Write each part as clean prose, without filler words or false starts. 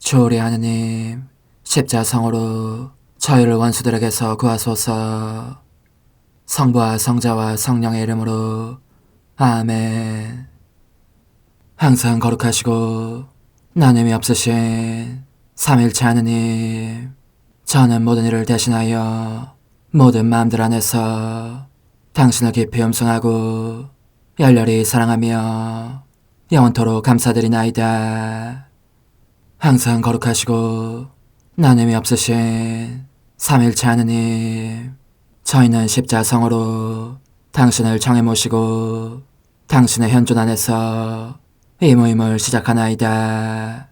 주오리 하느님, 십자성으로 저희를 원수들에게서 구하소서. 성부와 성자와 성령의 이름으로 아멘. 항상 거룩하시고 나눔이 없으신 삼일체 하느님, 저는 모든 일을 대신하여 모든 마음들 안에서 당신을 깊이 음성하고 열렬히 사랑하며 영원토록 감사드리나이다. 항상 거룩하시고 나눔이 없으신 삼일체 하느님, 저희는 십자성으로 당신을 정해 모시고 당신의 현존 안에서 이 모임을 시작하나이다.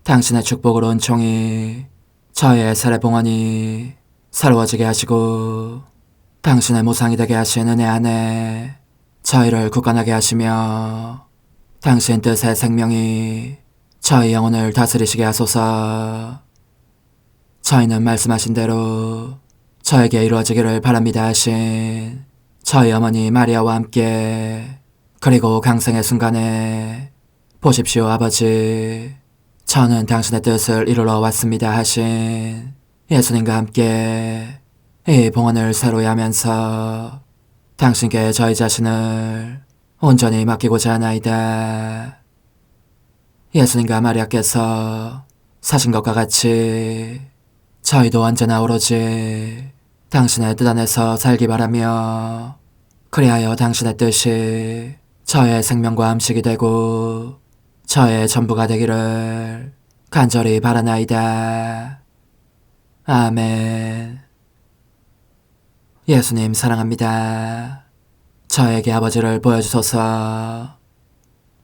당신의 축복으로 은총이 저희의 세례봉헌이 새로워지게 하시고 당신의 모상이 되게 하신 은혜 안에 저희를 굳건하게 하시며 당신 뜻의 생명이 저희 영혼을 다스리시게 하소서. 저희는 말씀하신 대로 저에게 이루어지기를 바랍니다 하신 저희 어머니 마리아와 함께, 그리고 강생의 순간에 보십시오 아버지, 저는 당신의 뜻을 이루러 왔습니다 하신 예수님과 함께 이 봉헌을 새로이 하면서 당신께 저희 자신을 온전히 맡기고자 하나이다. 예수님과 마리아께서 사신 것과 같이 저희도 언제나 오로지 당신의 뜻 안에서 살기 바라며, 그리하여 당신의 뜻이 저의 생명과 음식이 되고 저의 전부가 되기를 간절히 바라나이다. 아멘. 예수님 사랑합니다. 저에게 아버지를 보여주소서.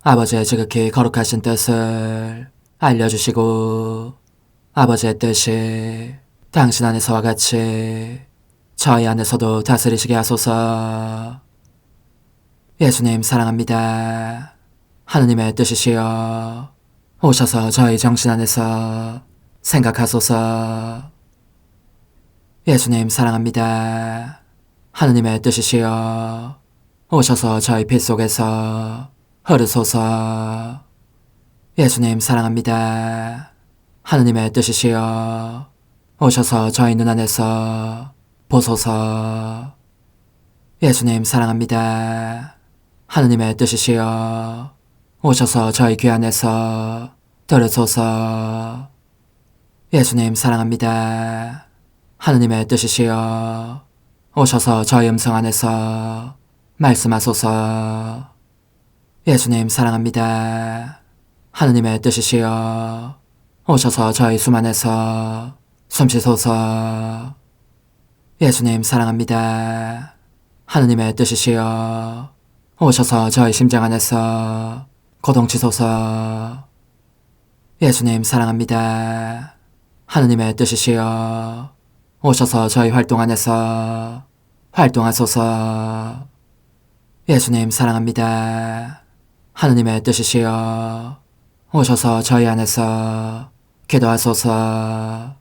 아버지의 지극히 거룩하신 뜻을 알려주시고 아버지의 뜻이 당신 안에서와 같이 저희 안에서도 다스리시게 하소서. 예수님 사랑합니다. 하느님의 뜻이시여 오셔서 저희 정신 안에서 생각하소서. 예수님 사랑합니다. 하느님의 뜻이시여 오셔서 저희 피 속에서 흐르소서. 예수님 사랑합니다. 하느님의 뜻이시여 오셔서 저희 눈 안에서 보소서. 예수님 사랑합니다. 하느님의 뜻이시여 오셔서 저희 귀 안에서 들으소서. 예수님 사랑합니다. 하느님의 뜻이시여 오셔서 저희 음성 안에서 말씀하소서. 예수님 사랑합니다. 하느님의 뜻이시여 오셔서 저희 숨 안에서 숨쉬소서. 예수님 사랑합니다. 하느님의 뜻이시여 오셔서 저희 심장 안에서 고동치소서. 예수님 사랑합니다. 하느님의 뜻이시여 오셔서 저희 활동 안에서 활동하소서. 예수님 사랑합니다. 하느님의 뜻이시여 오셔서 저희 안에서 기도하소서.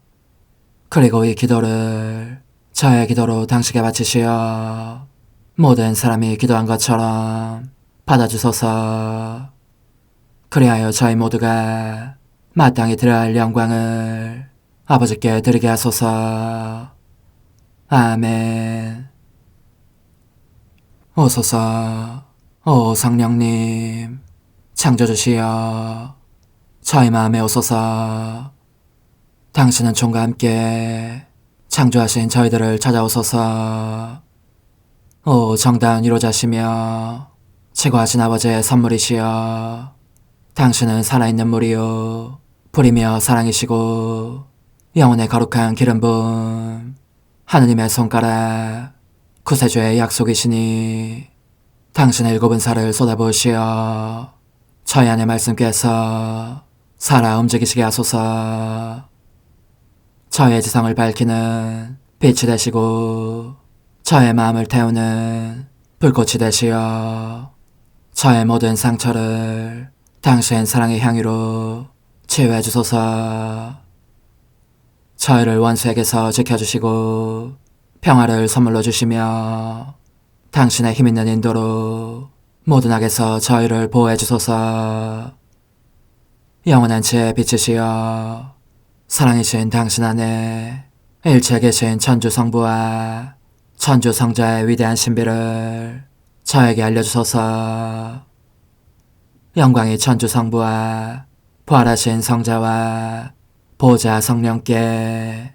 그리고 이 기도를 저의 기도로 당신께 바치시어 모든 사람이 기도한 것처럼 받아주소서. 그리하여 저희 모두가 마땅히 드려야 할 영광을 아버지께 드리게 하소서. 아멘. 오소서. 오 성령님 창조주시여 저희 마음에 오소서. 당신은 총과 함께 창조하신 저희들을 찾아오소서. 오 정다운 위로자시며 최고하신 아버지의 선물이시여 당신은 살아있는 물이요 불이며 사랑이시고 영혼의 거룩한 기름 부음 하느님의 손가락 구세주의 약속이시니 당신의 일곱은 살을 쏟아부으시어 저희 안의 말씀께서 살아 움직이시게 하소서. 저의 지성을 밝히는 빛이 되시고 저의 마음을 태우는 불꽃이 되시어 저의 모든 상처를 당신 사랑의 향유로 치유해 주소서. 저희를 원수에게서 지켜주시고 평화를 선물로 주시며 당신의 힘있는 인도로 모든 악에서 저희를 보호해 주소서. 영원한 제 빛이시여 사랑이신 당신 안에 일체 계신 천주 성부와 천주 성자의 위대한 신비를 저에게 알려주소서. 영광이 천주 성부와 부활하신 성자와 보좌 성령께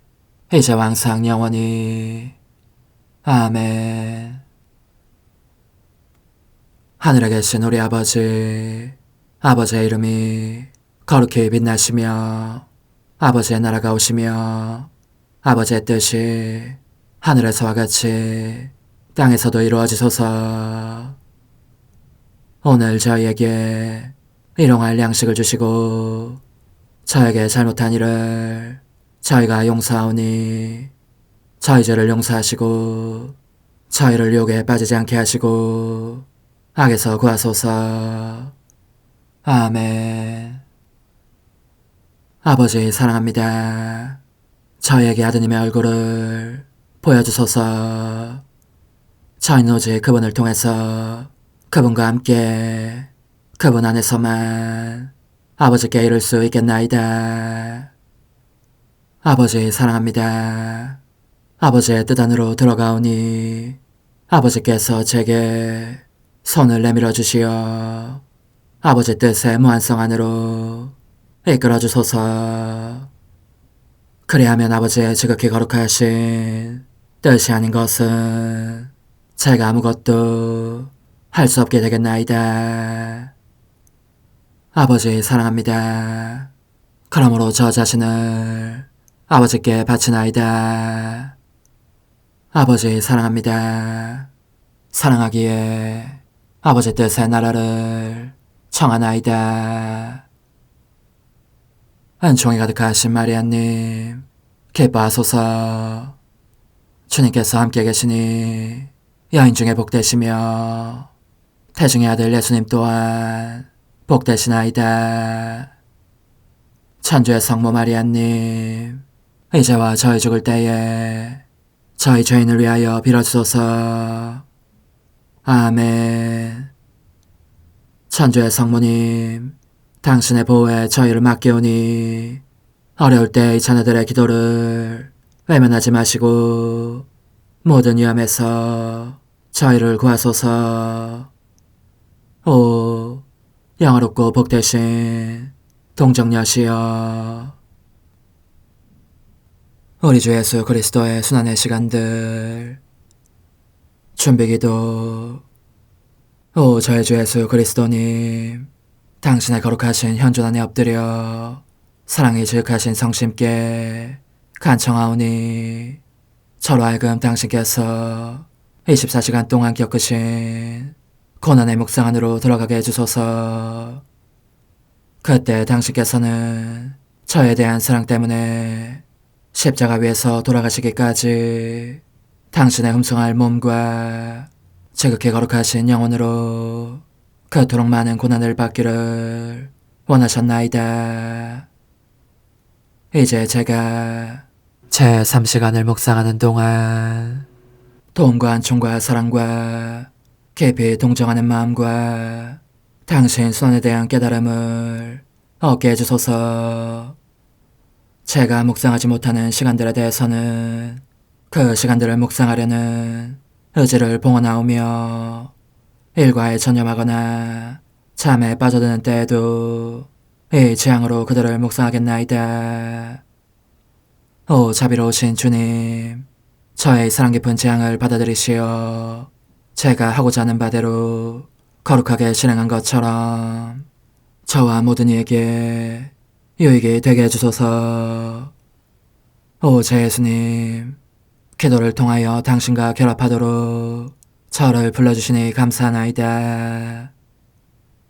이제와 항상 영원히 아멘. 하늘에 계신 우리 아버지, 아버지의 이름이 거룩히 빛나시며 아버지의 나라가 오시며 아버지의 뜻이 하늘에서와 같이 땅에서도 이루어지소서. 오늘 저희에게 일용할 양식을 주시고 저에게 잘못한 일을 저희가 용서하오니 저희 죄를 용서하시고 저희를 유혹에 빠지지 않게 하시고 악에서 구하소서. 아멘. 아버지 사랑합니다. 저희에게 아드님의 얼굴을 보여주소서. 저희는 오직 그분을 통해서 그분과 함께 그분 안에서만 아버지께 이룰 수 있겠나이다. 아버지 사랑합니다. 아버지의 뜻 안으로 들어가오니 아버지께서 제게 손을 내밀어 주시어 아버지 뜻의 무한성 안으로 이끌어 주소서. 그리하면 아버지의 지극히 거룩하신 뜻이 아닌 것은 제가 아무것도 할 수 없게 되겠나이다. 아버지 사랑합니다. 그러므로 저 자신을 아버지께 바치나이다. 아버지 사랑합니다. 사랑하기에 아버지 뜻의 나라를 청하나이다. 은총이 가득하신 마리아님, 기뻐하소서. 주님께서 함께 계시니 여인 중에 복되시며 태중의 아들 예수님 또한 복되시나이다. 천주의 성모 마리아님, 이제와 저희 죽을 때에 저희 죄인을 위하여 빌어주소서. 아멘. 천주의 성모님, 당신의 보호에 저희를 맡기오니 어려울 때 이 자녀들의 기도를 외면하지 마시고 모든 위험에서 저희를 구하소서. 오, 영화롭고 복되신 동정녀시여, 우리 주 예수 그리스도의 순환의 시간들 준비기도. 오 저희 주 예수 그리스도님, 당신의 거룩하신 현존 안에 엎드려 사랑이 지극하신 성심께 간청하오니 저로 하여금 당신께서 24시간 동안 겪으신 고난의 묵상 안으로 들어가게 해주소서. 그때 당신께서는 저에 대한 사랑 때문에 십자가 위에서 돌아가시기까지 당신의 흠숭할 몸과 지극히 거룩하신 영혼으로 그토록 많은 고난을 받기를 원하셨나이다. 이제 제가 제 3시간을 묵상하는 동안 도움과 안총과 사랑과 깊이 동정하는 마음과 당신 손에 대한 깨달음을 얻게 해주소서. 제가 묵상하지 못하는 시간들에 대해서는 그 시간들을 묵상하려는 의지를 봉헌하오며 일과에 전념하거나 잠에 빠져드는 때에도 이 재앙으로 그들을 묵상하겠나이다. 오 자비로우신 주님, 저의 사랑 깊은 재앙을 받아들이시어 제가 하고자 하는 바대로 거룩하게 실행한 것처럼 저와 모든 이에게 유익이 되게 해주소서. 오 제 예수님, 기도를 통하여 당신과 결합하도록 저를 불러주시니 감사하나이다.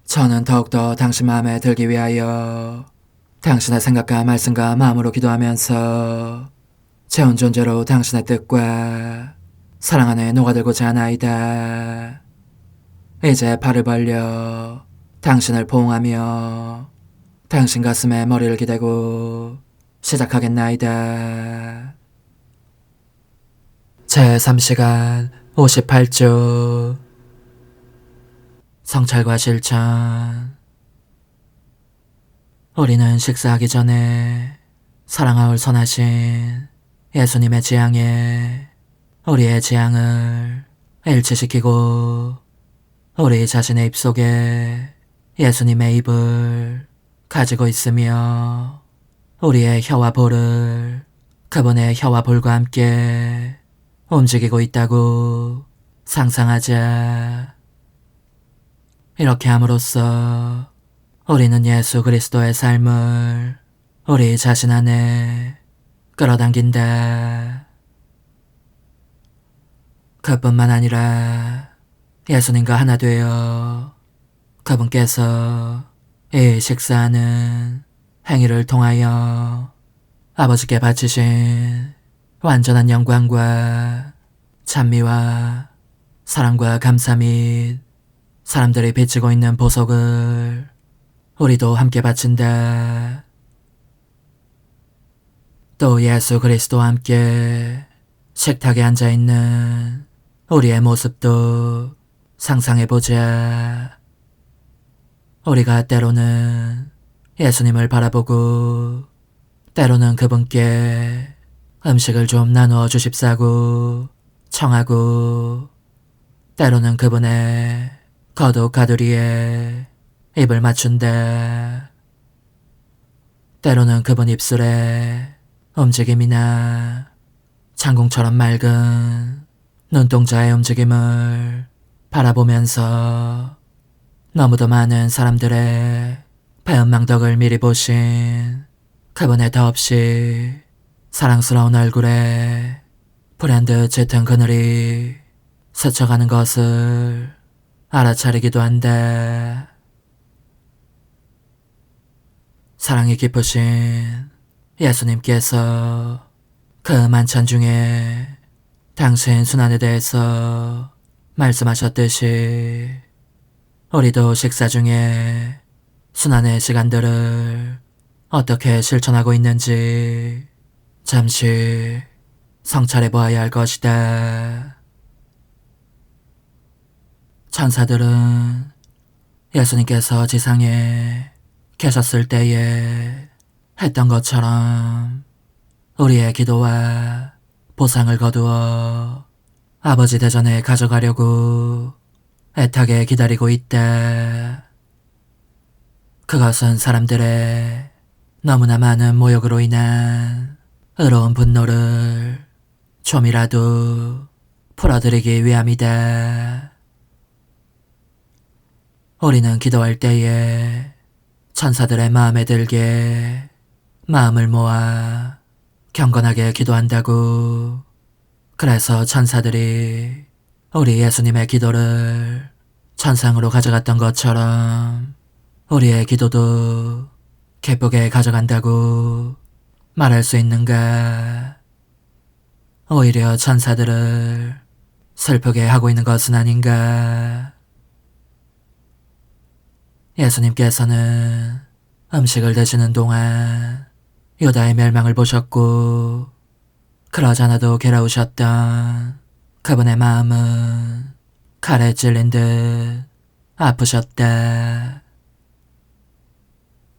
저는 더욱더 당신 마음에 들기 위하여 당신의 생각과 말씀과 마음으로 기도하면서 제 온 존재로 당신의 뜻과 사랑 안에 녹아들고자 하나이다. 이제 발을 벌려 당신을 포옹하며 당신 가슴에 머리를 기대고 시작하겠나이다. 제3시간 58주 성찰과 실천. 우리는 식사하기 전에 사랑하올 선하신 예수님의 지향에 우리의 지향을 일치시키고 우리 자신의 입속에 예수님의 입을 가지고 있으며 우리의 혀와 볼을 그분의 혀와 볼과 함께 움직이고 있다고 상상하자. 이렇게 함으로써 우리는 예수 그리스도의 삶을 우리 자신 안에 끌어당긴다. 그뿐만 아니라 예수님과 하나 되어 그분께서 이 식사하는 행위를 통하여 아버지께 바치신 완전한 영광과 찬미와 사랑과 감사 및 사람들이 비치고 있는 보석을 우리도 함께 바친다. 또 예수 그리스도와 함께 식탁에 앉아있는 우리의 모습도 상상해보자. 우리가 때로는 예수님을 바라보고 때로는 그분께 음식을 좀 나누어 주십사고 청하고 때로는 그분의 거룩 가두리에 입을 맞춘다. 때로는 그분 입술에 움직임이나 창공처럼 맑은 눈동자의 움직임을 바라보면서 너무도 많은 사람들의 배은망덕을 미리 보신 그분의 더없이 사랑스러운 얼굴에 불현듯 짙은 그늘이 스쳐가는 것을 알아차리기도 한다. 사랑이 깊으신 예수님께서 그 만찬 중에 당신 순환에 대해서 말씀하셨듯이 우리도 식사 중에 순환의 시간들을 어떻게 실천하고 있는지 잠시 성찰해 보아야 할 것이다. 천사들은 예수님께서 지상에 계셨을 때에 했던 것처럼 우리의 기도와 보상을 거두어 아버지 대전에 가져가려고 애타게 기다리고 있다. 그것은 사람들의 너무나 많은 모욕으로 인한 의로운 분노를 좀이라도 풀어드리기 위함이다. 우리는 기도할 때에 천사들의 마음에 들게 마음을 모아 경건하게 기도한다고. 그래서 천사들이 우리 예수님의 기도를 천상으로 가져갔던 것처럼 우리의 기도도 기쁘게 가져간다고 말할 수 있는가? 오히려 천사들을 슬프게 하고 있는 것은 아닌가? 예수님께서는 음식을 드시는 동안 유다의 멸망을 보셨고 그러지 않아도 괴로우셨던 그분의 마음은 칼에 찔린 듯 아프셨다.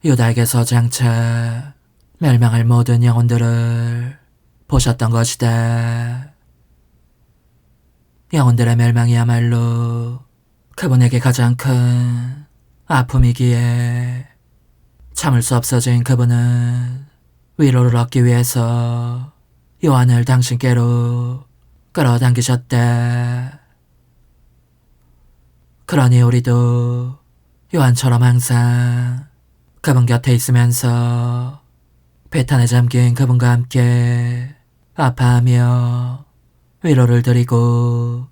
유다에게서 장차 멸망할 모든 영혼들을 보셨던 것이다. 영혼들의 멸망이야말로 그분에게 가장 큰 아픔이기에 참을 수 없어진 그분은 위로를 얻기 위해서 요한을 당신께로 끌어당기셨다. 그러니 우리도 요한처럼 항상 그분 곁에 있으면서 배탄에 잠긴 그분과 함께 아파하며 위로를 드리고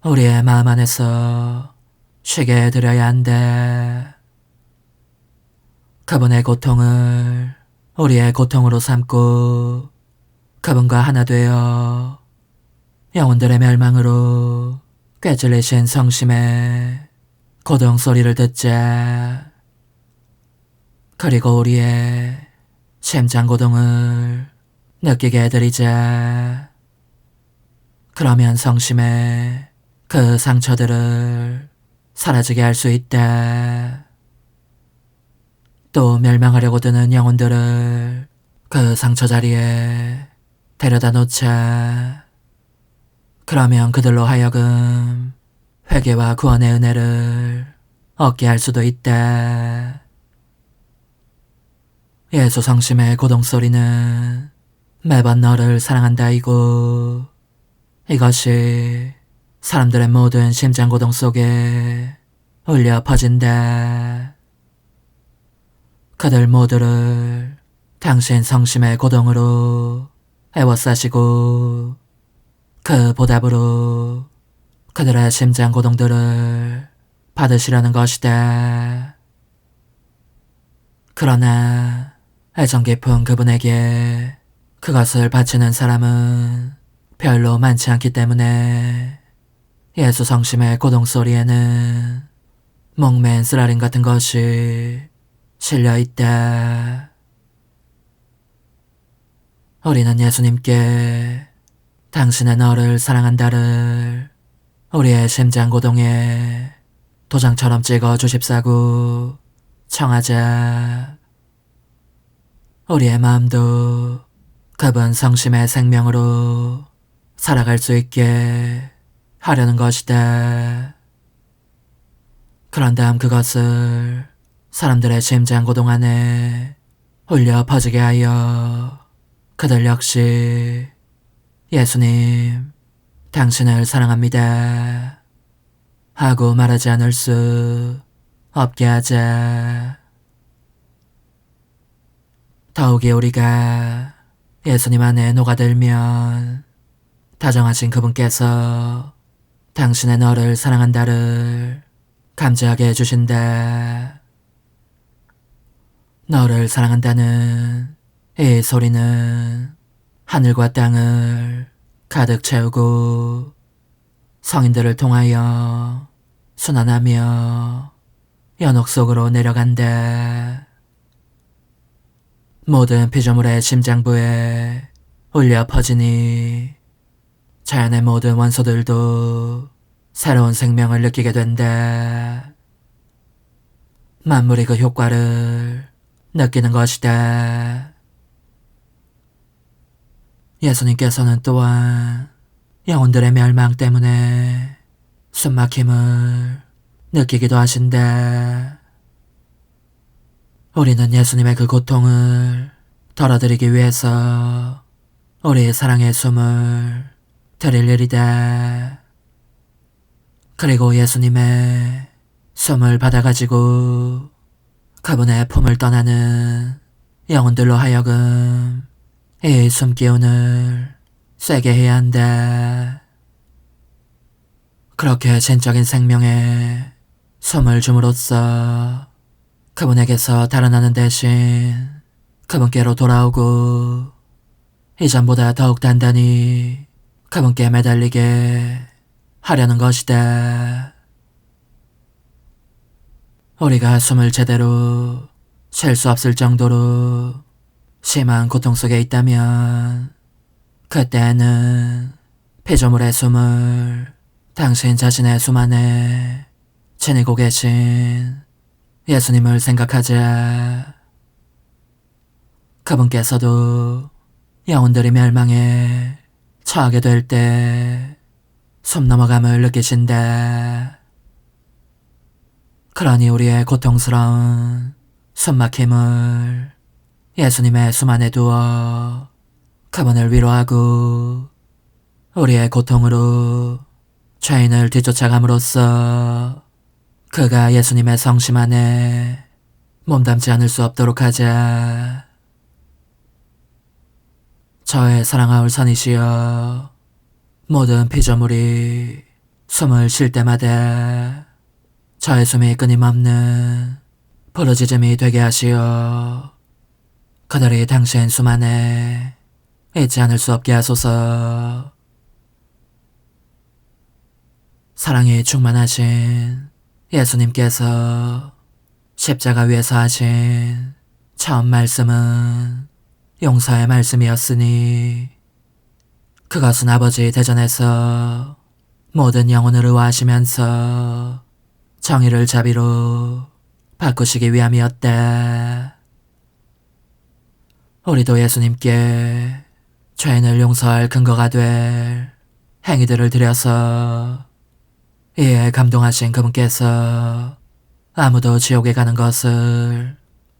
우리의 마음 안에서 쉬게 해드려야 한다. 그분의 고통을 우리의 고통으로 삼고 그분과 하나 되어 영혼들의 멸망으로 꿰찔리신 성심의 고동 소리를 듣자. 그리고 우리의 심장 고동을 느끼게 해드리자. 그러면 성심의 그 상처들을 사라지게 할 수 있다. 또 멸망하려고 드는 영혼들을 그 상처 자리에 데려다 놓자. 그러면 그들로 하여금 회개와 구원의 은혜를 얻게 할 수도 있다. 예수 성심의 고동소리는 매번 너를 사랑한다이고, 이것이 사람들의 모든 심장 고동 속에 울려 퍼진다. 그들 모두를 당신 성심의 고동으로 애워싸시고 그 보답으로 그들의 심장 고동들을 받으시려는 것이다. 그러나 애정 깊은 그분에게 그것을 바치는 사람은 별로 많지 않기 때문에 예수 성심의 고동소리에는 목맨 쓰라림 같은 것이 실려있다. 우리는 예수님께 당신의 너를 사랑한다를 우리의 심장 고동에 도장처럼 찍어 주십사고 청하자. 우리의 마음도 그분 성심의 생명으로 살아갈 수 있게 하려는 것이다. 그런 다음 그것을 사람들의 심장 고동 안에 울려 퍼지게 하여 그들 역시 예수님, 당신을 사랑합니다 하고 말하지 않을 수 없게 하자. 더욱이 우리가 예수님 안에 녹아들면 다정하신 그분께서 당신의 너를 사랑한다를 감지하게 해주신다. 너를 사랑한다는 이 소리는 하늘과 땅을 가득 채우고 성인들을 통하여 순환하며 연옥 속으로 내려간다. 모든 피조물의 심장부에 울려 퍼지니 자연의 모든 원소들도 새로운 생명을 느끼게 된다. 만물이 그 효과를 느끼는 것이다. 예수님께서는 또한 영혼들의 멸망 때문에 숨막힘을 느끼기도 하신다. 우리는 예수님의 그 고통을 덜어드리기 위해서 우리 사랑의 숨을 드릴 일이다. 그리고 예수님의 숨을 받아가지고 그분의 품을 떠나는 영혼들로 하여금 이 숨기운을 세게 해야 한다. 그렇게 진적인 생명에 숨을 줌으로써 그분에게서 달아나는 대신 그분께로 돌아오고 이전보다 더욱 단단히 그분께 매달리게 하려는 것이다. 우리가 숨을 제대로 쉴 수 없을 정도로 심한 고통 속에 있다면 그때는 피조물의 숨을 당신 자신의 숨 안에 지니고 계신 예수님을 생각하자. 그분께서도 영혼들이 멸망에 처하게 될 때 숨 넘어감을 느끼신다. 그러니 우리의 고통스러운 숨막힘을 예수님의 숨 안에 두어 그분을 위로하고 우리의 고통으로 죄인을 뒤쫓아감으로써 그가 예수님의 성심 안에 몸담지 않을 수 없도록 하자. 저의 사랑하올 선이시여, 모든 피조물이 숨을 쉴 때마다 저의 숨이 끊임없는 부르짖음이 되게 하시어 그들이 당신 숨 안에 있지 않을 수 없게 하소서. 사랑이 충만하신 예수님께서 십자가 위에서 하신 처음 말씀은 용서의 말씀이었으니 그것은 아버지 대전에서 모든 영혼을 의하시면서 정의를 자비로 바꾸시기 위함이었다. 우리도 예수님께 죄인을 용서할 근거가 될 행위들을 드려서 이에 감동하신 그분께서 아무도 지옥에 가는 것을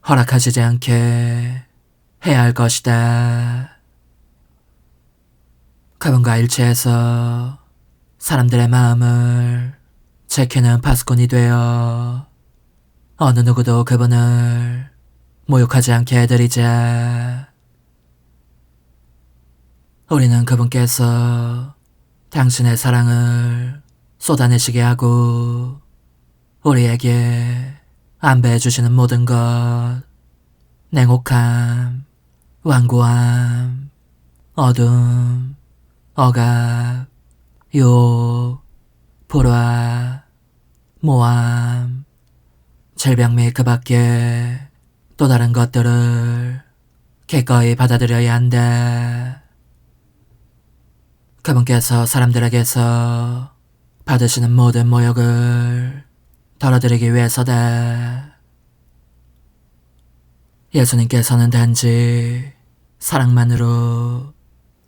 허락하시지 않게 해야 할 것이다. 그분과 일치해서 사람들의 마음을 지키는 파수꾼이 되어 어느 누구도 그분을 모욕하지 않게 해드리자. 우리는 그분께서 당신의 사랑을 쏟아내시게 하고 우리에게 안배해 주시는 모든 것, 냉혹함, 완고함, 어둠, 억압, 유혹, 불화, 모함, 질병 및 그 밖에 또 다른 것들을 기꺼이 받아들여야 한다. 그분께서 사람들에게서 받으시는 모든 모욕을 덜어드리기 위해서다. 예수님께서는 단지 사랑만으로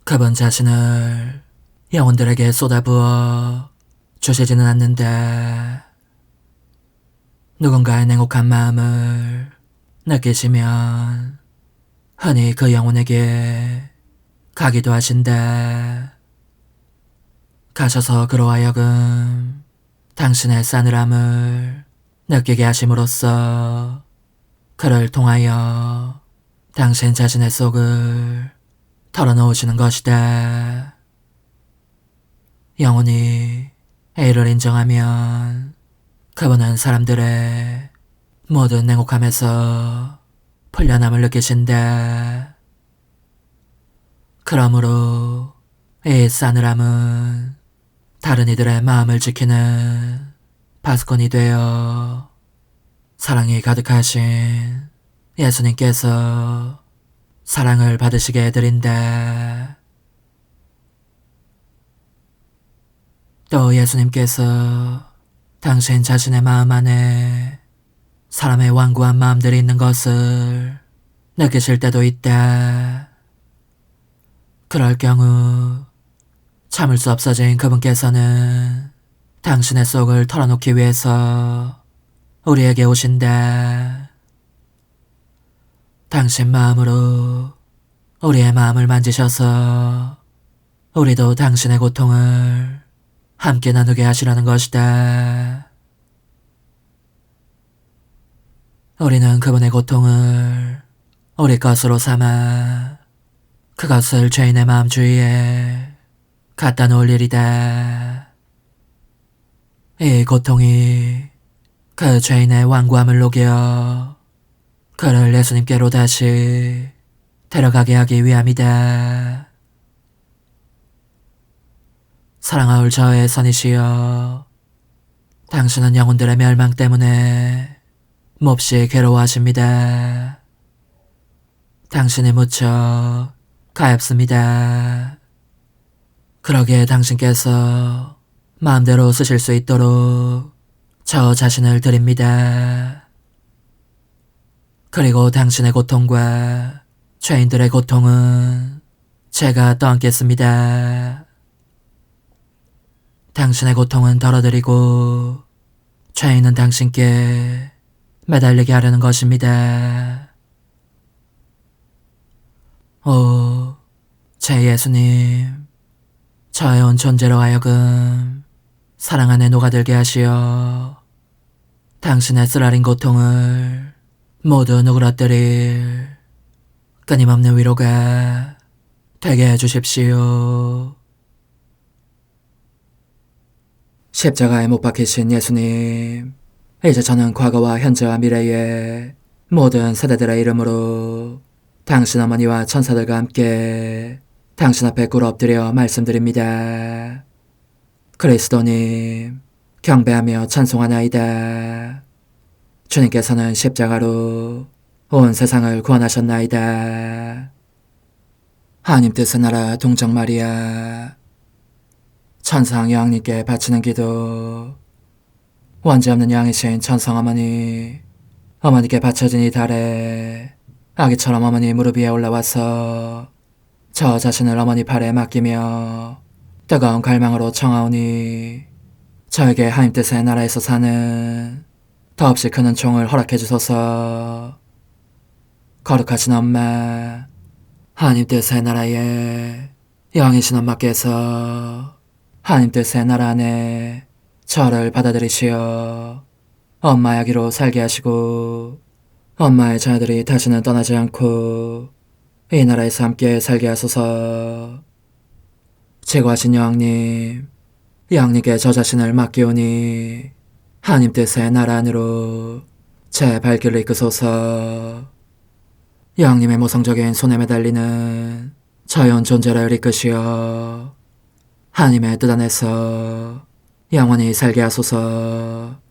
그분 자신을 영혼들에게 쏟아부어 주시지는 않는다. 누군가의 냉혹한 마음을 느끼시면 흔히 그 영혼에게 가기도 하신다. 가셔서 그로 하여금 당신의 싸늘함을 느끼게 하심으로써 그를 통하여 당신 자신의 속을 털어놓으시는 것이다. 영혼이 A를 인정하면 그분은 사람들의 모든 냉혹함에서 풀려남을 느끼신다. 그러므로 이 싸늘함은 다른 이들의 마음을 지키는 파수꾼이 되어 사랑이 가득하신 예수님께서 사랑을 받으시게 해드린다. 또 예수님께서 당신 자신의 마음 안에 사람의 완고한 마음들이 있는 것을 느끼실 때도 있다. 그럴 경우 참을 수 없어진 그분께서는 당신의 속을 털어놓기 위해서 우리에게 오신다. 당신 마음으로 우리의 마음을 만지셔서 우리도 당신의 고통을 함께 나누게 하시려는 것이다. 우리는 그분의 고통을 우리 것으로 삼아 그것을 죄인의 마음 주위에 갖다 놓을 일이다. 이 고통이 그 죄인의 완고함을 녹여 그를 예수님께로 다시 데려가게 하기 위함이다. 사랑하올 저의 선이시여, 당신은 영혼들의 멸망 때문에 몹시 괴로워하십니다. 당신이 무척 가엾습니다. 그러기에 당신께서 마음대로 쓰실 수 있도록 저 자신을 드립니다. 그리고 당신의 고통과 죄인들의 고통은 제가 떠안겠습니다. 당신의 고통은 덜어드리고 죄인은 당신께 매달리게 하려는 것입니다. 오, 제 예수님, 저의 온 존재로 하여금 사랑 안에 녹아들게 하시어 당신의 쓰라린 고통을 모두 누그러뜨릴 끊임없는 위로가 되게 해주십시오. 십자가에 못 박히신 예수님, 이제 저는 과거와 현재와 미래의 모든 세대들의 이름으로 당신 어머니와 천사들과 함께 당신 앞에 꿇어 엎드려 말씀드립니다. 그리스도님, 경배하며 찬송하나이다. 주님께서는 십자가로 온 세상을 구원하셨나이다. 하나님 뜻의 나라 동정 마리아, 천상 여왕님께 바치는 기도, 원죄 없는 양이신 천성 어머니, 어머니께 바쳐진 이 달에 아기처럼 어머니 무릎 위에 올라와서 저 자신을 어머니 팔에 맡기며 뜨거운 갈망으로 청하오니 저에게 하나님 뜻의 나라에서 사는 더없이 큰 은총을 허락해 주소서. 거룩하신 엄마, 하나님 뜻의 나라에 영이신 엄마께서 하나님 뜻의 나라 안에 저를 받아들이시어 엄마의 아기로 살게 하시고 엄마의 자녀들이 다시는 떠나지 않고 이 나라에서 함께 살게 하소서. 제거하신 여왕님, 여왕님께 저 자신을 맡기오니 하나님 뜻의 나라 안으로 제 발길을 이끄소서. 여왕님의 모성적인 손에 매달리는 자연 존재를 이끄시어 하나님의 뜻 안에서 영원히 살게 하소서.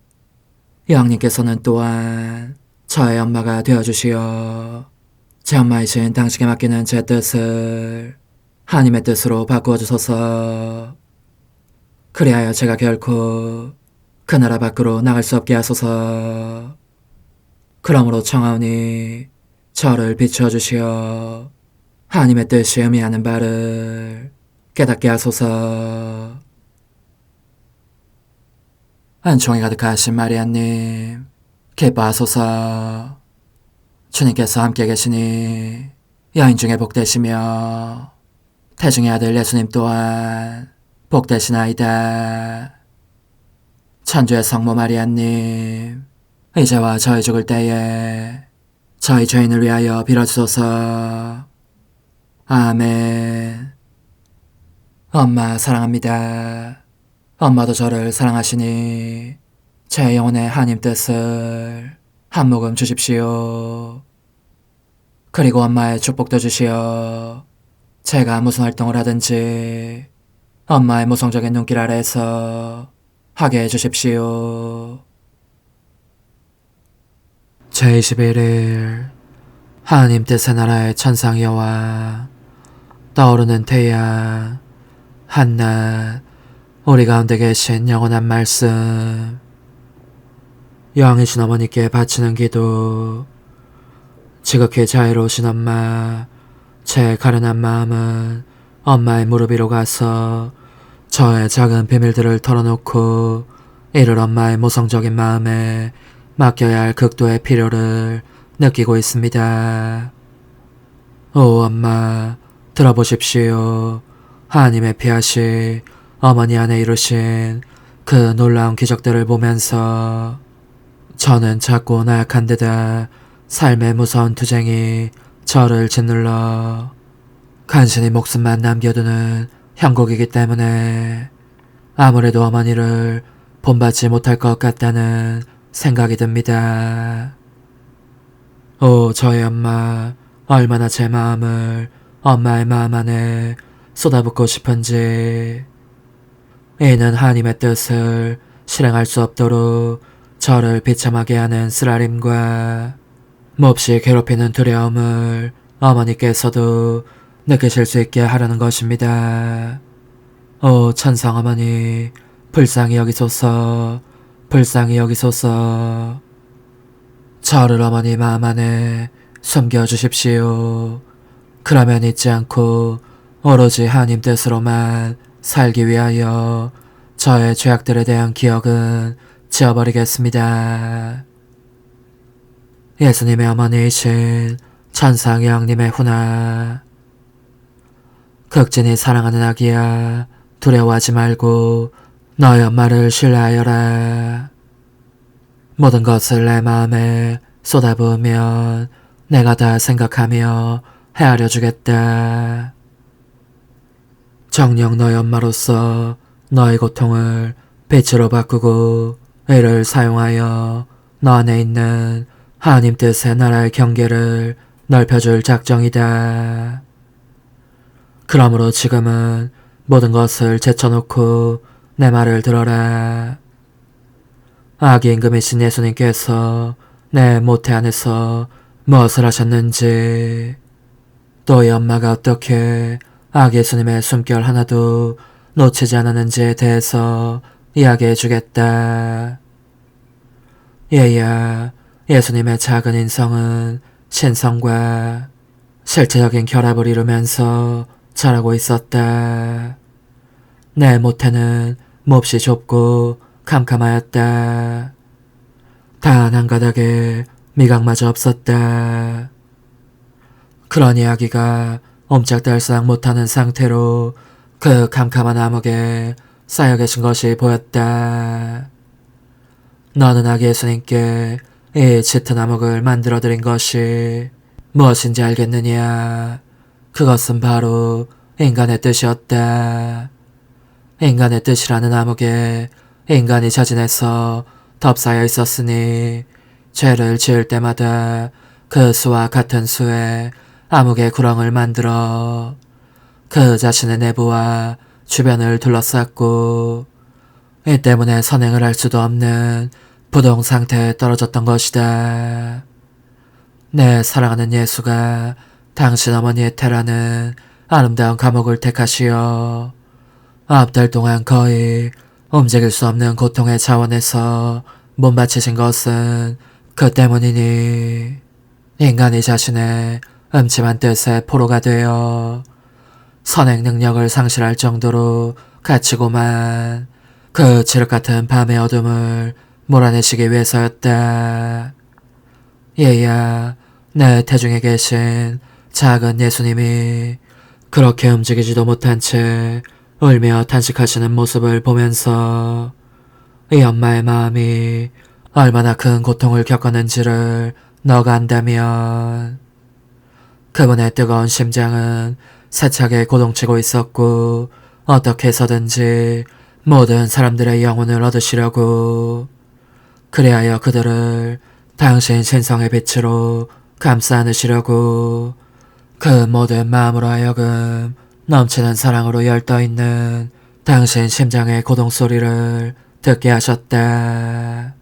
여왕님께서는 또한 저의 엄마가 되어주시어 제 엄마이신 당신께 맡기는 제 뜻을 하나님의 뜻으로 바꾸어 주소서. 그리하여 제가 결코 그 나라 밖으로 나갈 수 없게 하소서. 그러므로 청하오니 저를 비추어 주시어 하나님의 뜻이 의미하는 바를 깨닫게 하소서. 은총이 가득하신 마리아님, 기뻐하소서. 주님께서 함께 계시니 여인 중에 복되시며 태중의 아들 예수님 또한 복되시나이다. 천주의 성모 마리아님, 이제와 저희 죽을 때에 저희 죄인을 위하여 빌어주소서. 아멘. 엄마 사랑합니다. 엄마도 저를 사랑하시니 제 영혼의 하나님 뜻을 한 모금 주십시오. 그리고 엄마의 축복도 주시어 제가 무슨 활동을 하든지 엄마의 모성적인 눈길 아래에서 하게 해주십시오. 제21일 하나님 뜻의 나라의 천상여와 떠오르는 태양 한낮 우리 가운데 계신 영원한 말씀 여왕이신 어머니께 바치는 기도. 지극히 자애로우신 엄마, 제 가련한 마음은 엄마의 무릎 위로 가서 저의 작은 비밀들을 털어놓고 이를 엄마의 모성적인 마음에 맡겨야 할 극도의 필요를 느끼고 있습니다. 오 엄마, 들어보십시오. 하나님의 피하시 어머니 안에 이루신 그 놀라운 기적들을 보면서 저는 작고 나약한 데다 삶의 무서운 투쟁이 저를 짓눌러 간신히 목숨만 남겨두는 형국이기 때문에 아무래도 어머니를 본받지 못할 것 같다는 생각이 듭니다. 오 저의 엄마, 얼마나 제 마음을 엄마의 마음 안에 쏟아붓고 싶은지. 이는 하나님의 뜻을 실행할 수 없도록 저를 비참하게 하는 쓰라림과 몹시 괴롭히는 두려움을 어머니께서도 느끼실 수 있게 하려는 것입니다. 오 천상 어머니, 불쌍히 여기소서, 불쌍히 여기소서. 저를 어머니 마음 안에 숨겨주십시오. 그러면 잊지 않고 오로지 하나님 뜻으로만 살기 위하여 저의 죄악들에 대한 기억은 지워버리겠습니다. 예수님의 어머니이신 천상 여왕님의 훈아, 극진히 사랑하는 아기야, 두려워하지 말고 너의 엄마를 신뢰하여라. 모든 것을 내 마음에 쏟아부으면 내가 다 생각하며 헤아려 주겠다. 정녕 너의 엄마로서 너의 고통을 빛으로 바꾸고 이를 사용하여 너 안에 있는 하나님 뜻의 나라의 경계를 넓혀줄 작정이다. 그러므로 지금은 모든 것을 제쳐놓고 내 말을 들어라. 아기 임금이신 예수님께서 내 모태 안에서 무엇을 하셨는지, 너의 엄마가 어떻게 아기 예수님의 숨결 하나도 놓치지 않았는지에 대해서 이야기해 주겠다. 얘야, 예수님의 작은 인성은 신성과 실체적인 결합을 이루면서 자라고 있었다. 내 모태는 몹시 좁고 캄캄하였다. 단 한 가닥에 미각마저 없었다. 그런 이야기가 옴짝달싹 못하는 상태로 그 캄캄한 암흑에 쌓여 계신 것이 보였다. 너는 아기 예수님께 이 짙은 암흑을 만들어드린 것이 무엇인지 알겠느냐? 그것은 바로 인간의 뜻이었다. 인간의 뜻이라는 암흑에 인간이 자진해서 덮싸여 있었으니 죄를 지을 때마다 그 수와 같은 수에 암흑의 구렁을 만들어 그 자신의 내부와 주변을 둘러쌌고 이 때문에 선행을 할 수도 없는 부동 상태에 떨어졌던 것이다. 내 사랑하는 예수가 당신 어머니의 태라는 아름다운 감옥을 택하시어 9달 동안 거의 움직일 수 없는 고통의 자원에서 몸바치신 것은 그 때문이니 인간이 자신의 음침한 뜻에 포로가 되어 선행 능력을 상실할 정도로 갇히고만 그 칠흑같은 밤의 어둠을 몰아내시기 위해서였다. 얘야, 내 태중에 계신 작은 예수님이 그렇게 움직이지도 못한 채 울며 탄식하시는 모습을 보면서 이 엄마의 마음이 얼마나 큰 고통을 겪었는지를 너가 안다면 그분의 뜨거운 심장은 세차게 고동치고 있었고 어떻게 해서든지 모든 사람들의 영혼을 얻으시려고 그리하여 그들을 당신 신성의 빛으로 감싸 안으시려고 그 모든 마음으로 하여금 넘치는 사랑으로 열떠있는 당신 심장의 고동소리를 듣게 하셨다.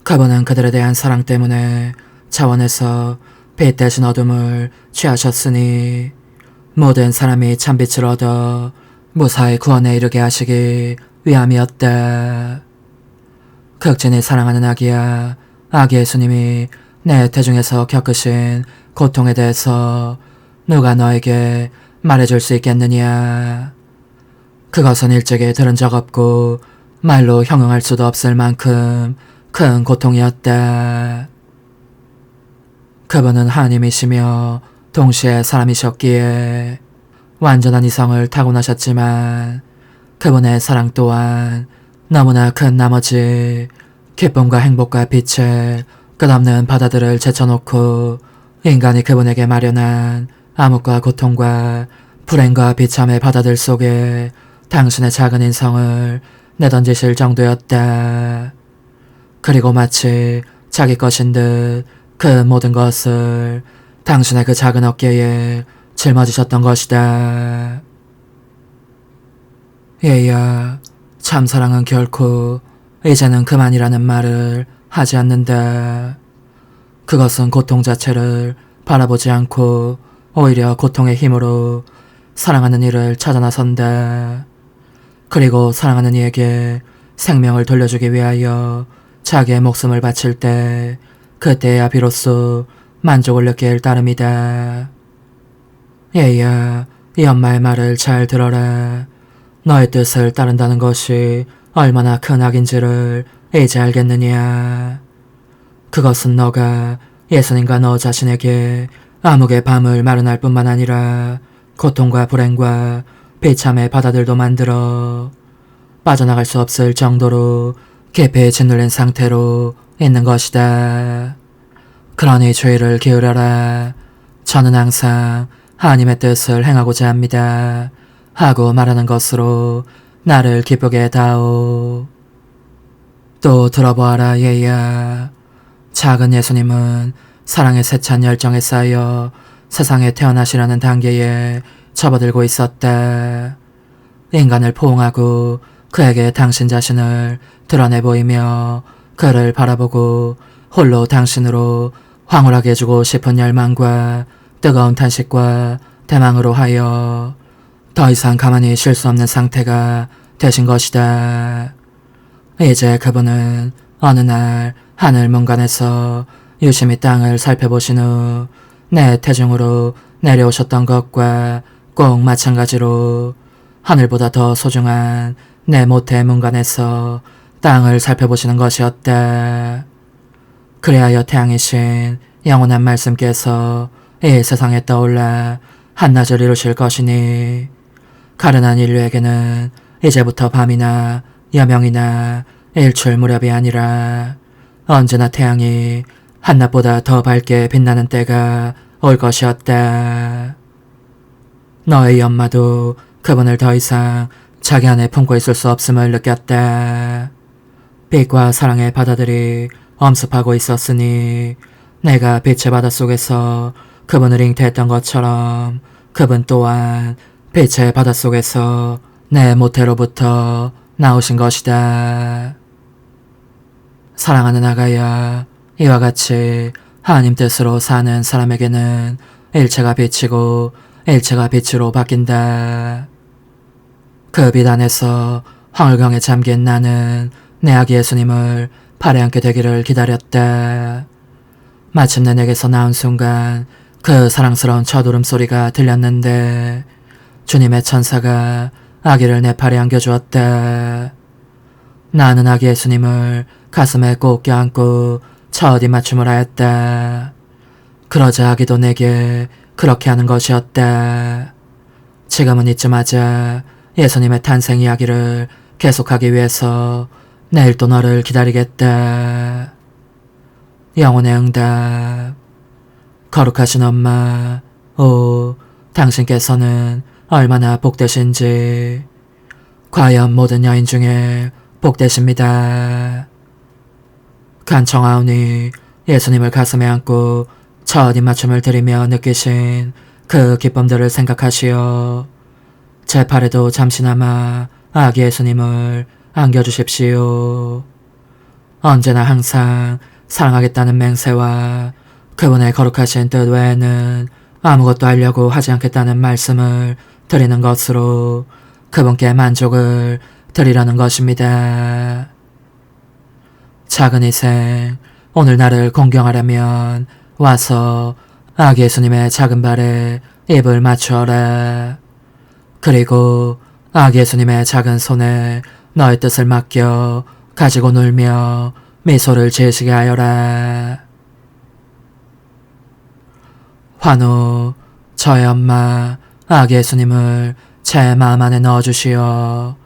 그분은 그들에 대한 사랑 때문에 차원에서 빛 대신 어둠을 취하셨으니 모든 사람이 참빛을 얻어 무사히 구원에 이르게 하시기 위함이었다. 극진히 사랑하는 아기야, 아기 예수님이 내 태중에서 겪으신 고통에 대해서 누가 너에게 말해줄 수 있겠느냐? 그것은 일찍이 들은 적 없고 말로 형용할 수도 없을 만큼 큰 고통이었다. 그분은 하나님이시며 동시에 사람이셨기에 완전한 이성을 타고나셨지만 그분의 사랑 또한 너무나 큰 나머지 기쁨과 행복과 빛의 끝없는 바다들을 제쳐놓고 인간이 그분에게 마련한 암흑과 고통과 불행과 비참의 바다들 속에 당신의 작은 인성을 내던지실 정도였다. 그리고 마치 자기 것인 듯 그 모든 것을 당신의 그 작은 어깨에 짊어지셨던 것이다. 얘야, 참사랑은 결코 이제는 그만이라는 말을 하지 않는다. 그것은 고통 자체를 바라보지 않고 오히려 고통의 힘으로 사랑하는 이를 찾아 나선다. 그리고 사랑하는 이에게 생명을 돌려주기 위하여 자기의 목숨을 바칠 때 그때야 비로소 만족을 느낄 따름이다. 얘야, 이 엄마의 말을 잘 들어라. 너의 뜻을 따른다는 것이 얼마나 큰 악인지를 이제 알겠느냐. 그것은 너가 예수님과 너 자신에게 암흑의 밤을 마련할 뿐만 아니라 고통과 불행과 비참의 바다들도 만들어 빠져나갈 수 없을 정도로 깊이 짓눌린 상태로 있는 것이다. 그러니 주의를 기울여라. 저는 항상 하나님의 뜻을 행하고자 합니다. 하고 말하는 것으로 나를 기쁘게 다오. 또 들어보아라 얘야. 작은 예수님은 사랑의 세찬 열정에 쌓여 세상에 태어나시라는 단계에 접어들고 있었다. 인간을 포옹하고 그에게 당신 자신을 드러내 보이며 그를 바라보고 홀로 당신으로 황홀하게 해주고 싶은 열망과 뜨거운 탄식과 대망으로 하여 더 이상 가만히 쉴 수 없는 상태가 되신 것이다. 이제 그분은 어느 날 하늘 문간에서 유심히 땅을 살펴보신 후 내 태중으로 내려오셨던 것과 꼭 마찬가지로 하늘보다 더 소중한 내 모태 문간에서 땅을 살펴보시는 것이었다. 그리하여 태양이신 영원한 말씀께서 이 세상에 떠올라 한낮을 이루실 것이니 가련한 인류에게는 이제부터 밤이나 여명이나 일출 무렵이 아니라 언제나 태양이 한낮보다 더 밝게 빛나는 때가 올 것이었다. 너의 엄마도 그분을 더 이상 자기 안에 품고 있을 수 없음을 느꼈다. 빛과 사랑의 바다들이 엄습하고 있었으니 내가 빛의 바닷속에서 그분을 잉태했던 것처럼 그분 또한 빛의 바닷속에서 내 모태로부터 나오신 것이다. 사랑하는 아가야, 이와 같이 하나님 뜻으로 사는 사람에게는 일체가 빛이고 일체가 빛으로 바뀐다. 그 빛 안에서 황홀경에 잠긴 나는 내 아기 예수님을 팔에 안게 되기를 기다렸다. 마침내 내게서 나온 순간 그 사랑스러운 첫 울음소리가 들렸는데 주님의 천사가 아기를 내 팔에 안겨주었다. 나는 아기 예수님을 가슴에 꼭 껴안고 첫 입맞춤을 하였다. 그러자 아기도 내게 그렇게 하는 것이었다. 지금은 이쯤하자 예수님의 탄생 이야기를 계속하기 위해서 내일 또 너를 기다리겠다. 영혼의 응답. 거룩하신 엄마, 오, 당신께서는 얼마나 복되신지. 과연 모든 여인 중에 복되십니다. 간청하오니 예수님을 가슴에 안고 첫 입맞춤을 드리며 느끼신 그 기쁨들을 생각하시어 제 팔에도 잠시나마 아기 예수님을 안겨주십시오. 언제나 항상 사랑하겠다는 맹세와 그분의 거룩하신 뜻 외에는 아무것도 하려고 하지 않겠다는 말씀을 드리는 것으로 그분께 만족을 드리려는 것입니다. 작은 희생, 오늘 나를 공경하려면 와서 아기 예수님의 작은 발에 입을 맞추어라. 그리고 아기 예수님의 작은 손에 너의 뜻을 맡겨 가지고 놀며 미소를 지으시게 하여라. 환호, 저의 엄마 아기 예수님을 제 마음 안에 넣어주시어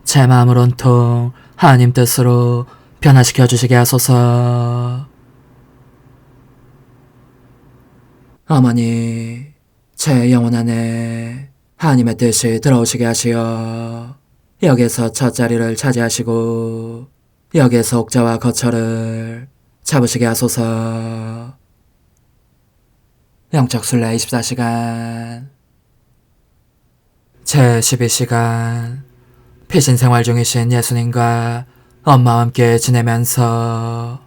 제 마음을 온통 하나님 뜻으로 변화시켜 주시게 하소서. 어머니, 제 영혼 안에 하나님의 뜻이 들어오시게 하시어 여기에서 첫 자리를 차지하시고 여기에서 옥자와 거처를 잡으시게 하소서. 영적순례 24시간 제12시간 피신생활 중이신 예수님과 엄마와 함께 지내면서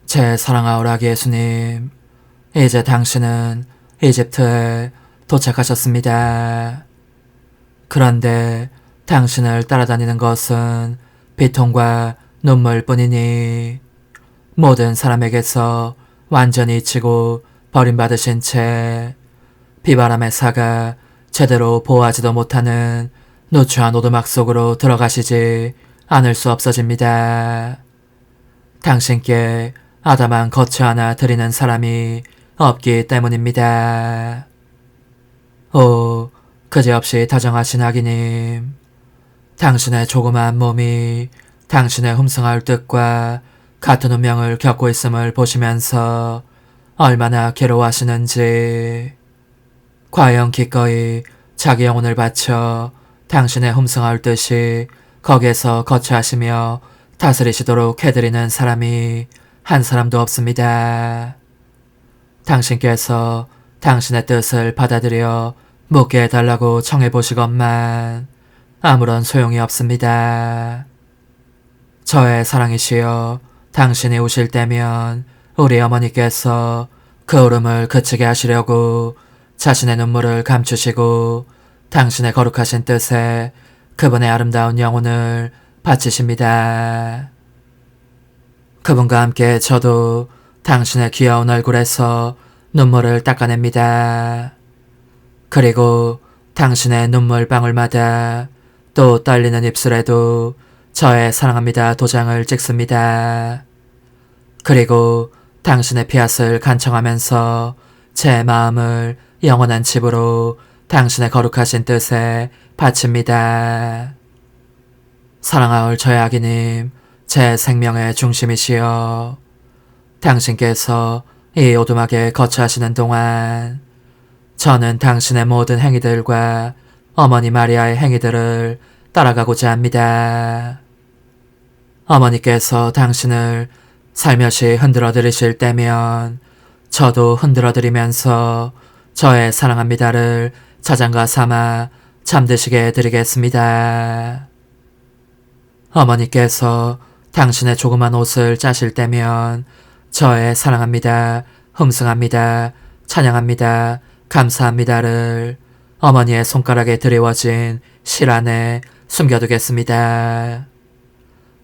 제 사랑하오 아기 예수님, 이제 당신은 이집트에 도착하셨습니다. 그런데 당신을 따라다니는 것은 비통과 눈물뿐이니 모든 사람에게서 완전히 잊히고 버림받으신 채 비바람의 사가 제대로 보호하지도 못하는 누추한 오두막 속으로 들어가시지 않을 수 없어집니다. 당신께 아담한 거처 하나 드리는 사람이 없기 때문입니다. 오, 그지없이 다정하신 아기님, 당신의 조그마한 몸이 당신의 흠숭할 뜻과 같은 운명을 겪고 있음을 보시면서 얼마나 괴로워하시는지, 과연 기꺼이 자기 영혼을 바쳐 당신의 흠숭할 뜻이 거기에서 거처하시며 다스리시도록 해드리는 사람이 한 사람도 없습니다. 당신께서 당신의 뜻을 받아들여 묻게 해달라고 청해보시건만 아무런 소용이 없습니다. 저의 사랑이시여, 당신이 오실 때면 우리 어머니께서 그 울음을 그치게 하시려고 자신의 눈물을 감추시고 당신의 거룩하신 뜻에 그분의 아름다운 영혼을 바치십니다. 그분과 함께 저도 당신의 귀여운 얼굴에서 눈물을 닦아냅니다. 그리고 당신의 눈물 방울마다 또 떨리는 입술에도 저의 사랑합니다 도장을 찍습니다. 그리고 당신의 피앗을 간청하면서 제 마음을 영원한 집으로 당신의 거룩하신 뜻에 바칩니다. 사랑하올 저의 아기님, 제 생명의 중심이시여, 당신께서 이 오두막에 거처하시는 동안 저는 당신의 모든 행위들과 어머니 마리아의 행위들을 따라가고자 합니다. 어머니께서 당신을 살며시 흔들어드리실 때면 저도 흔들어드리면서 저의 사랑합니다를 자장가 삼아 잠드시게 해드리겠습니다. 어머니께서 당신의 조그만 옷을 짜실 때면 저의 사랑합니다, 흠숭합니다, 찬양합니다, 감사합니다를 어머니의 손가락에 드리워진 실 안에 숨겨두겠습니다.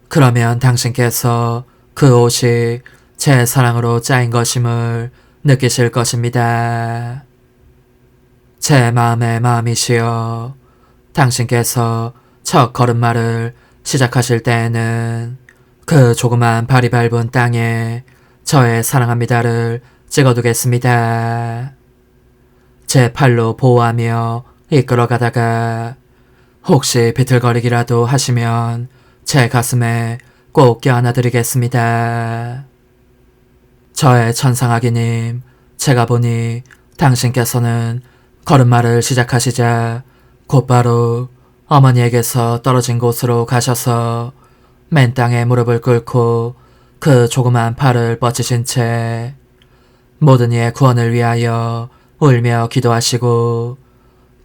그러면 당신께서 그 옷이 제 사랑으로 짜인 것임을 느끼실 것입니다. 제 마음의 마음이시여, 당신께서 첫 걸음마를 시작하실 때에는 그 조그만 발이 밟은 땅에 저의 사랑합니다를 찍어두겠습니다. 제 팔로 보호하며 이끌어가다가 혹시 비틀거리기라도 하시면 제 가슴에 꼭 껴안아드리겠습니다. 저의 천상아기님, 제가 보니 당신께서는 걸음마를 시작하시자 곧바로 어머니에게서 떨어진 곳으로 가셔서 맨 땅에 무릎을 꿇고 그 조그만 팔을 뻗치신 채 모든 이의 구원을 위하여 울며 기도하시고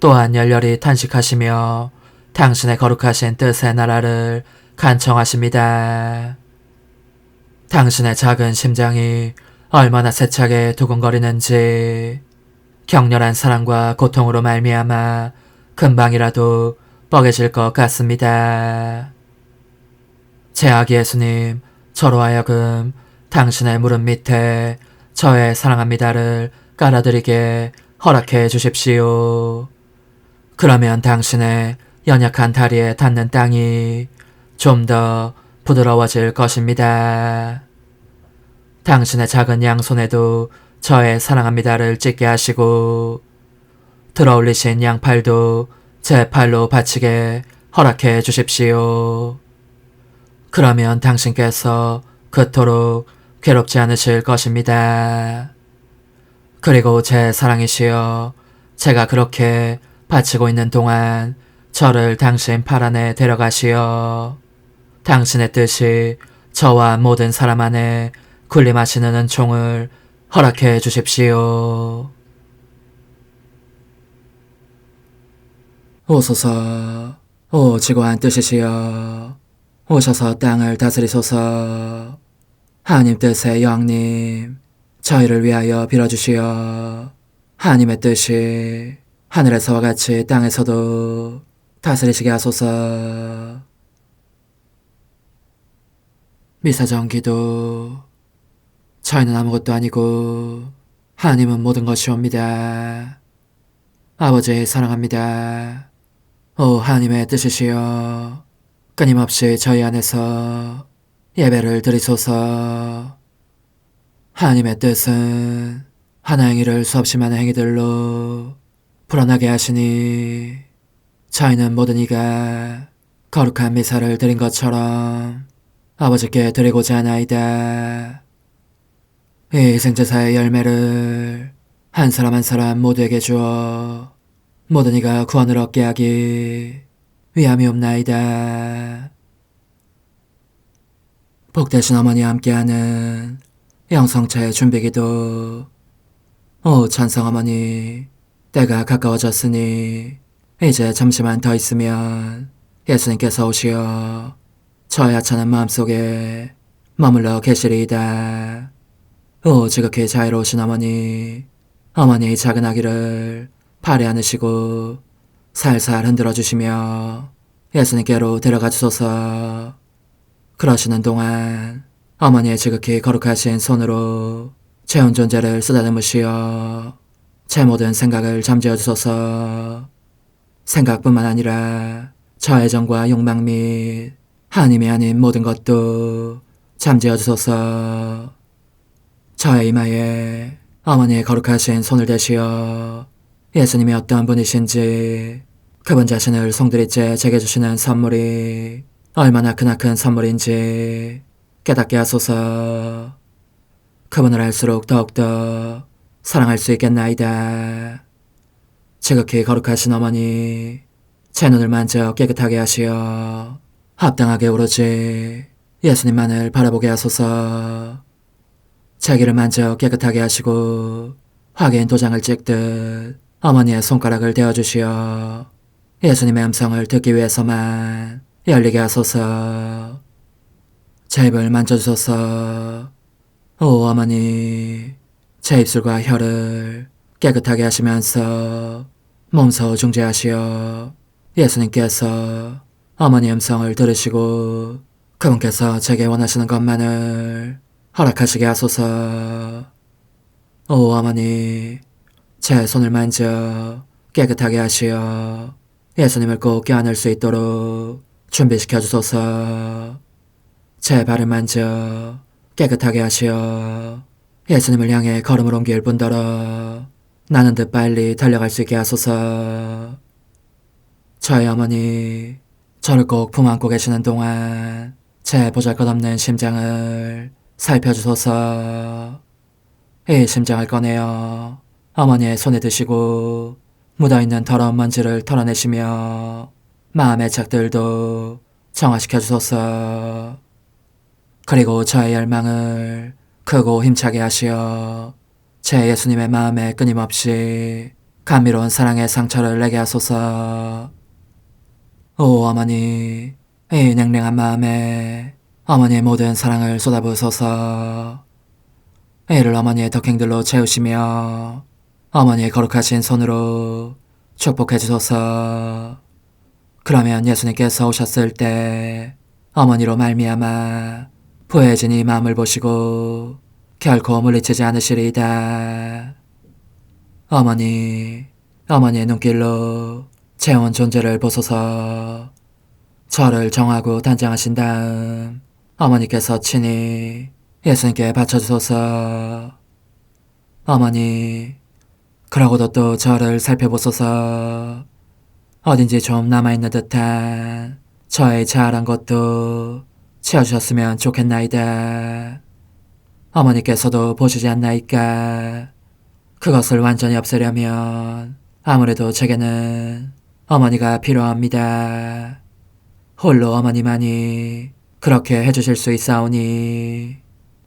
또한 열렬히 탄식하시며 당신의 거룩하신 뜻의 나라를 간청하십니다. 당신의 작은 심장이 얼마나 세차게 두근거리는지 격렬한 사랑과 고통으로 말미암아 금방이라도 뻐개질 것 같습니다. 제 아기 예수님, 저로 하여금 당신의 무릎 밑에 저의 사랑합니다를 깔아드리게 허락해 주십시오. 그러면 당신의 연약한 다리에 닿는 땅이 좀 더 부드러워질 것입니다. 당신의 작은 양손에도 저의 사랑합니다를 찍게 하시고 들어올리신 양팔도 제 팔로 받치게 허락해 주십시오. 그러면 당신께서 그토록 괴롭지 않으실 것입니다. 그리고 제 사랑이시여, 제가 그렇게 바치고 있는 동안 저를 당신 팔 안에 데려가시어 당신의 뜻이 저와 모든 사람 안에 군림하시는 은총을 허락해 주십시오. 오소서, 오 지고한 뜻이시여, 오셔서 땅을 다스리소서. 하나님 뜻의 여왕님, 저희를 위하여 빌어주시어 하나님의 뜻이 하늘에서와 같이 땅에서도 다스리시게 하소서. 미사정 기도. 저희는 아무것도 아니고 하나님은 모든 것이옵니다. 아버지 사랑합니다. 오 하나님의 뜻이시여, 끊임없이 저희 안에서 예배를 드리소서. 하나님의 뜻은 하나 행위를 수없이 많은 행위들로 불어나게 하시니 저희는 모든 이가 거룩한 미사를 드린 것처럼 아버지께 드리고자 하나이다. 이 희생제사의 열매를 한 사람 한 사람 모두에게 주어 모든 이가 구원을 얻게 하기 위함이옵나이다. 복되신 어머니와 함께하는 영성차의 준비기도. 오 천성어머니, 때가 가까워졌으니 이제 잠시만 더 있으면 예수님께서 오시어 저의 하찮은 마음속에 머물러 계시리이다. 오 지극히 자유로우신 어머니, 어머니의 작은 아기를 팔에 안으시고 살살 흔들어 주시며 예수님께로 데려가 주소서. 그러시는 동안 어머니의 지극히 거룩하신 손으로 제 온 존재를 쓰다듬으시어 제 모든 생각을 잠재워 주소서. 생각뿐만 아니라 저의 정과 욕망 및 하나님이 아닌 모든 것도 잠재워 주소서. 저의 이마에 어머니의 거룩하신 손을 대시어 예수님이 어떤 분이신지, 그분 자신을 송두리째 제게 주시는 선물이 얼마나 크나큰 선물인지 깨닫게 하소서. 그분을 알수록 더욱더 사랑할 수 있겠나이다. 지극히 거룩하신 어머니, 제 눈을 만져 깨끗하게 하시어 합당하게 오로지 예수님만을 바라보게 하소서. 제 귀를 만져 깨끗하게 하시고 확인 도장을 찍듯 어머니의 손가락을 대어주시어 예수님의 음성을 듣기 위해서만 열리게 하소서. 제 입을 만져주소서. 오 어머니, 제 입술과 혀를 깨끗하게 하시면서 몸소 중재하시어 예수님께서 어머니의 음성을 들으시고 그분께서 제게 원하시는 것만을 허락하시게 하소서. 오 어머니, 제 손을 만져 깨끗하게 하시어 예수님을 꼭 껴안을 수 있도록 준비시켜 주소서. 제 발을 만져 깨끗하게 하시어 예수님을 향해 걸음을 옮길 뿐더러 나는 듯 빨리 달려갈 수 있게 하소서. 저의 어머니, 저를 꼭 품 안고 계시는 동안 제 보잘것없는 심장을 살펴주소서. 이 심장을 꺼내어 어머니의 손에 드시고 묻어있는 더러운 먼지를 털어내시며 마음의 착들도 정화시켜 주소서. 그리고 저의 열망을 크고 힘차게 하시어 제 예수님의 마음에 끊임없이 감미로운 사랑의 상처를 내게 하소서. 오 어머니, 이 냉랭한 마음에 어머니의 모든 사랑을 쏟아부으소서. 이를 어머니의 덕행들로 채우시며 어머니의 거룩하신 손으로 축복해 주소서. 그러면 예수님께서 오셨을 때 어머니로 말미암아 부해진 이 마음을 보시고 결코 물리치지 않으시리이다. 어머니, 어머니의 눈길로 제 온 존재를 보소서. 저를 정하고 단장하신 다음 어머니께서 친히 예수님께 바쳐주소서. 어머니, 그러고도 또 저를 살펴보소서. 어딘지 좀 남아있는 듯한 저의 자아란 것도 채워주셨으면 좋겠나이다. 어머니께서도 보시지 않나이까? 그것을 완전히 없애려면 아무래도 제게는 어머니가 필요합니다. 홀로 어머니만이 그렇게 해주실 수 있사오니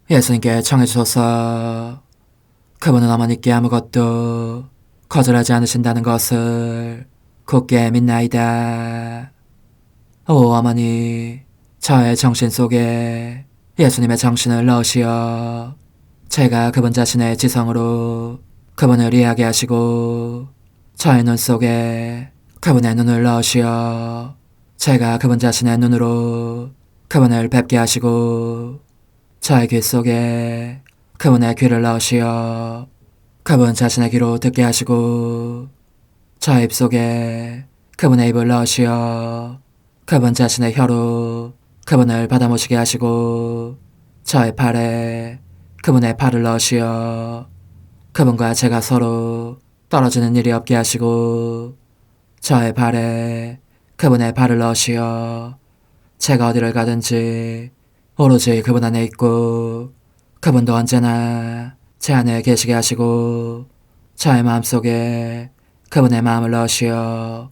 예수님께 청해주소서. 그분은 어머니께 아무것도 거절하지 않으신다는 것을 굳게 믿나이다. 오 어머니, 저의 정신 속에 예수님의 정신을 넣으시어 제가 그분 자신의 지성으로 그분을 이해하게 하시고 저의 눈 속에 그분의 눈을 넣으시어 제가 그분 자신의 눈으로 그분을 뵙게 하시고 저의 귀 속에 그분의 귀를 넣으시어 그분 자신의 귀로 듣게 하시고 저의 입 속에 그분의 입을 넣으시어 그분 자신의 혀로 그분을 받아모시게 하시고 저의 팔에 그분의 팔을 넣으시어 그분과 제가 서로 떨어지는 일이 없게 하시고 저의 발에 그분의 발을 넣으시어 제가 어디를 가든지 오로지 그분 안에 있고 그분도 언제나 제 안에 계시게 하시고 저의 마음속에 그분의 마음을 넣으시어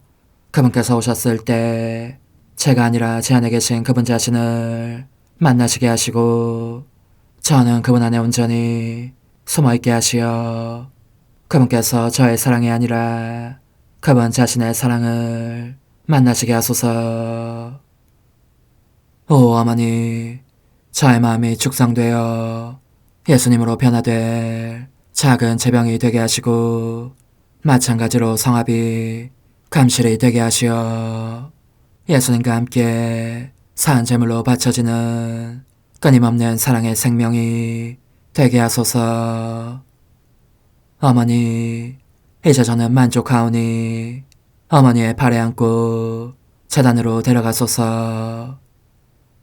그분께서 오셨을 때 제가 아니라 제 안에 계신 그분 자신을 만나시게 하시고 저는 그분 안에 온전히 숨어있게 하시어 그분께서 저의 사랑이 아니라 그분 자신의 사랑을 만나시게 하소서. 오 어머니, 저의 마음이 축성되어 예수님으로 변화될 작은 제병이 되게 하시고 마찬가지로 성합이 감실이 되게 하시어 예수님과 함께 산 제물로 바쳐지는 끊임없는 사랑의 생명이 되게 하소서. 어머니, 이제 저는 만족하오니 어머니의 발에 안고 재단으로 데려가소서.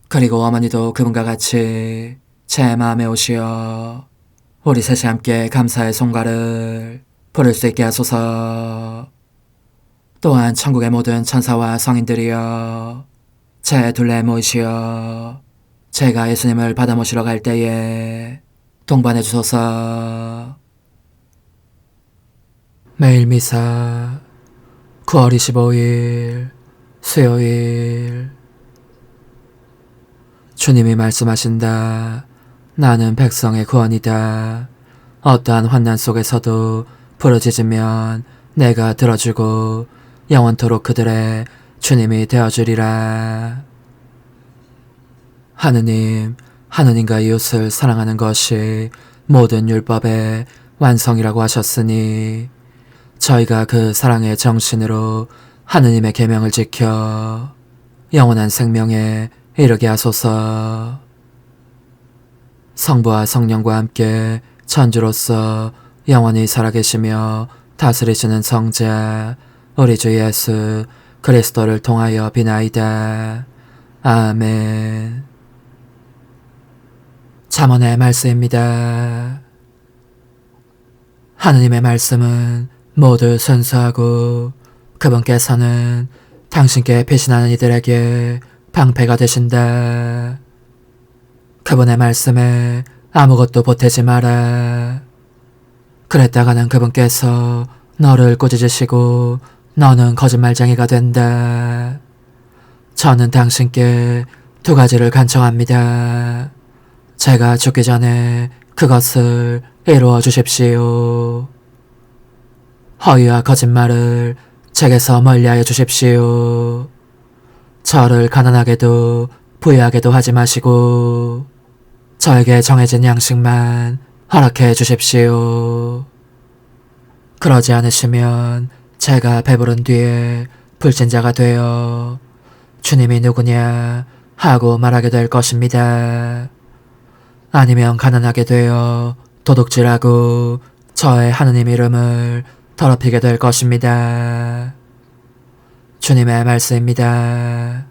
그리고 어머니도 그분과 같이 제 마음에 오시어 우리 셋이 함께 감사의 송가를 부를 수 있게 하소서. 또한 천국의 모든 천사와 성인들이여 제 둘레에 모이시어 제가 예수님을 받아 모시러 갈 때에 동반해 주소서. 매일 미사 9월 25일 수요일. 주님이 말씀하신다. 나는 백성의 구원이다. 어떠한 환난 속에서도 부르짖으면 내가 들어주고 영원토록 그들의 주님이 되어주리라. 하느님과 이웃을 사랑하는 것이 모든 율법의 완성이라고 하셨으니 저희가 그 사랑의 정신으로 하느님의 계명을 지켜 영원한 생명에 이르게 하소서. 성부와 성령과 함께 천주로서 영원히 살아계시며 다스리시는 성자 우리 주 예수 그리스도를 통하여 비나이다. 아멘. 잠언의 말씀입니다. 하느님의 말씀은 모두 순수하고 그분께서는 당신께 배신하는 이들에게 방패가 되신다. 그분의 말씀에 아무것도 보태지 마라. 그랬다가는 그분께서 너를 꾸짖으시고 너는 거짓말쟁이가 된다. 저는 당신께 두 가지를 간청합니다. 제가 죽기 전에 그것을 이루어 주십시오. 허위와 거짓말을 제게서 멀리하여 주십시오. 저를 가난하게도 부유하게도 하지 마시고 저에게 정해진 양식만 허락해 주십시오. 그러지 않으시면 제가 배부른 뒤에 불신자가 되어 주님이 누구냐 하고 말하게 될 것입니다. 아니면 가난하게 되어 도둑질하고 저의 하느님 이름을 더럽히게 될 것입니다. 주님의 말씀입니다.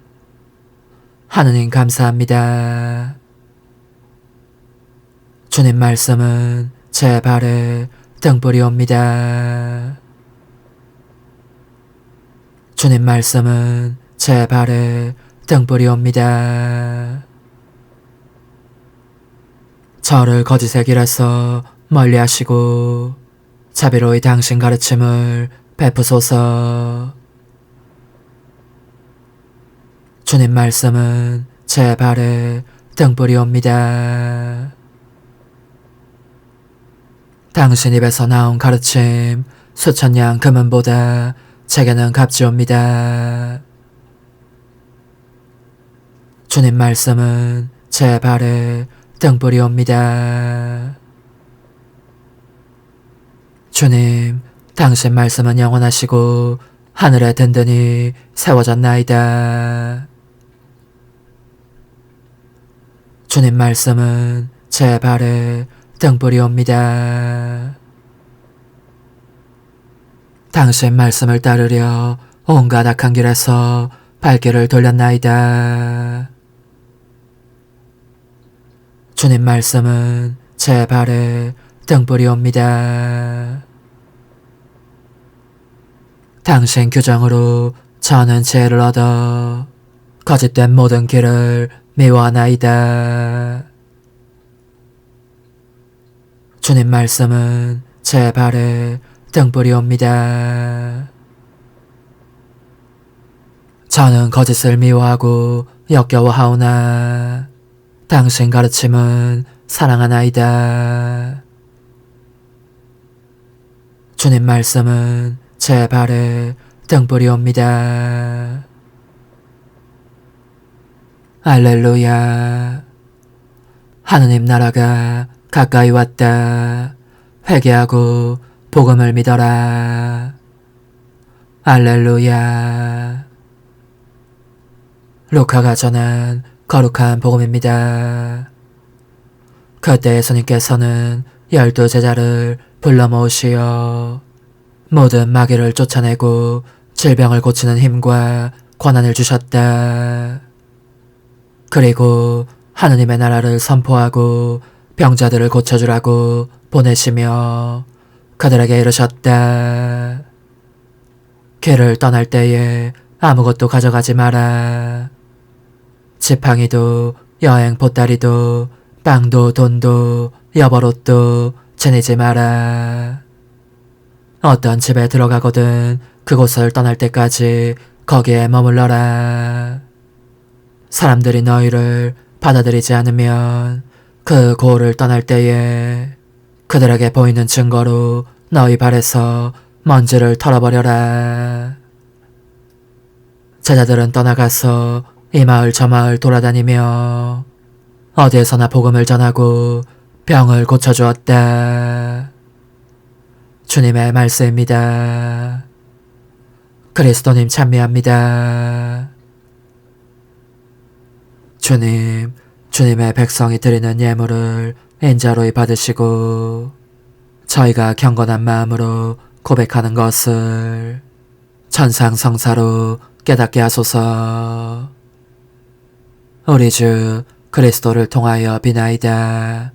하느님 감사합니다. 주님 말씀은 제 발에 등불이옵니다. 주님 말씀은 제 발에 등불이옵니다. 저를 거짓의 길에서 멀리하시고 자비로이 당신 가르침을 베푸소서. 주님 말씀은 제 발에 등불이옵니다. 당신 입에서 나온 가르침 수천 양 금은보다 제게는 값지옵니다. 주님 말씀은 제 발에 등불이옵니다. 주님, 당신 말씀은 영원하시고 하늘에 든든히 세워졌나이다. 주님 말씀은 제 발에 등불이옵니다. 당신 말씀을 따르려 온갖 악한 길에서 발길을 돌렸나이다. 주님 말씀은 제 발에 등불이옵니다. 당신 규정으로 저는 지혜를 얻어 거짓된 모든 길을 미워하나이다. 주님 말씀은 제 발에 등불이옵니다. 저는 거짓을 미워하고 역겨워하오나 당신 가르침은 사랑하나이다. 주님 말씀은 제 발에 등불이옵니다. 할렐루야. 하느님 나라가 가까이 왔다. 회개하고 복음을 믿어라. 할렐루야. 루카가 전한 거룩한 복음입니다. 그때 예수님께서는 12제자를 불러 모으시어 모든 마귀를 쫓아내고 질병을 고치는 힘과 권한을 주셨다. 그리고 하느님의 나라를 선포하고 병자들을 고쳐주라고 보내시며 그들에게 이르셨다. 길을 떠날 때에 아무것도 가져가지 마라. 지팡이도 여행 보따리도 빵도 돈도 여벌옷도 지니지 마라. 어떤 집에 들어가거든 그곳을 떠날 때까지 거기에 머물러라. 사람들이 너희를 받아들이지 않으면 그 고을을 떠날 때에 그들에게 보이는 증거로 너희 발에서 먼지를 털어버려라. 제자들은 떠나가서 이 마을 저 마을 돌아다니며 어디에서나 복음을 전하고 병을 고쳐주었다. 주님의 말씀입니다. 그리스도님 찬미합니다. 주님, 주님의 백성이 드리는 예물을 인자로이 받으시고 저희가 경건한 마음으로 고백하는 것을 천상성사로 깨닫게 하소서. 우리 주 그리스도를 통하여 비나이다.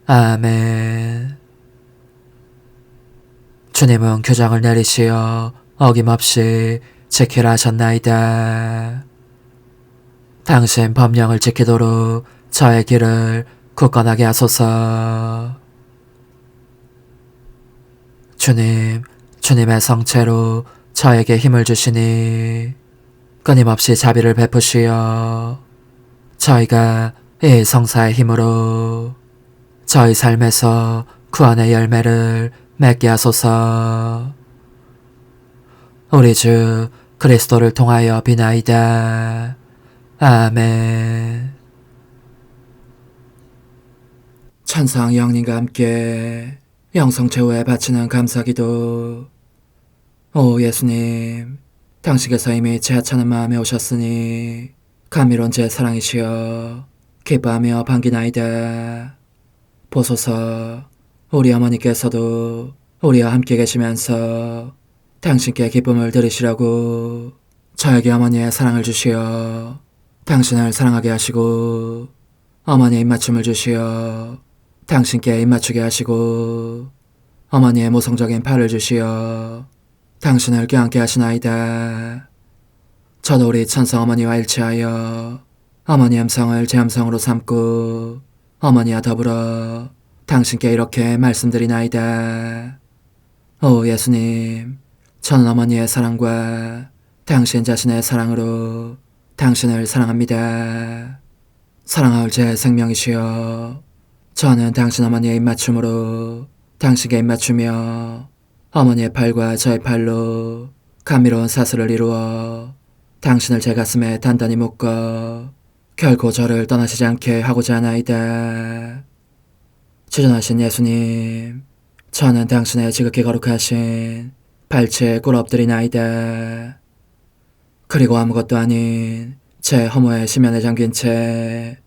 아멘. 주님은 규정을 내리시어 어김없이 지키라 하셨나이다. 당신 법령을 지키도록 저의 길을 굳건하게 하소서. 주님, 주님의 성체로 저에게 힘을 주시니 끊임없이 자비를 베푸시어 저희가 이 성사의 힘으로 저희 삶에서 구원의 열매를 맺게 하소서. 우리 주 그리스도를 통하여 비나이다. 아멘. 찬상 영님과 함께 영성 최후에 바치는 감사기도. 오 예수님, 당신께서 이미 제 하찮은 마음에 오셨으니 감미로운 제 사랑이시여 기뻐하며 반기나이다. 보소서, 우리 어머니께서도 우리와 함께 계시면서 당신께 기쁨을 드리시라고 저에게 어머니의 사랑을 주시어 당신을 사랑하게 하시고 어머니의 입맞춤을 주시어 당신께 입맞추게 하시고 어머니의 모성적인 팔을 주시어 당신을 껴안게 하시나이다. 저도 우리 천성 어머니와 일치하여 어머니 음성을 제 음성으로 삼고 어머니와 더불어 당신께 이렇게 말씀드리나이다. 오 예수님, 저는 어머니의 사랑과 당신 자신의 사랑으로 당신을 사랑합니다. 사랑하올 제 생명이시여, 저는 당신 어머니의 입맞춤으로 당신께 입맞추며 어머니의 팔과 저의 팔로 감미로운 사슬을 이루어 당신을 제 가슴에 단단히 묶어 결코 저를 떠나시지 않게 하고자 하나이다. 주전하신 예수님, 저는 당신의 지극히 거룩하신 발치에 꿇어 엎드리나이다. 그리고 아무것도 아닌 제 허무의 심연에 잠긴 채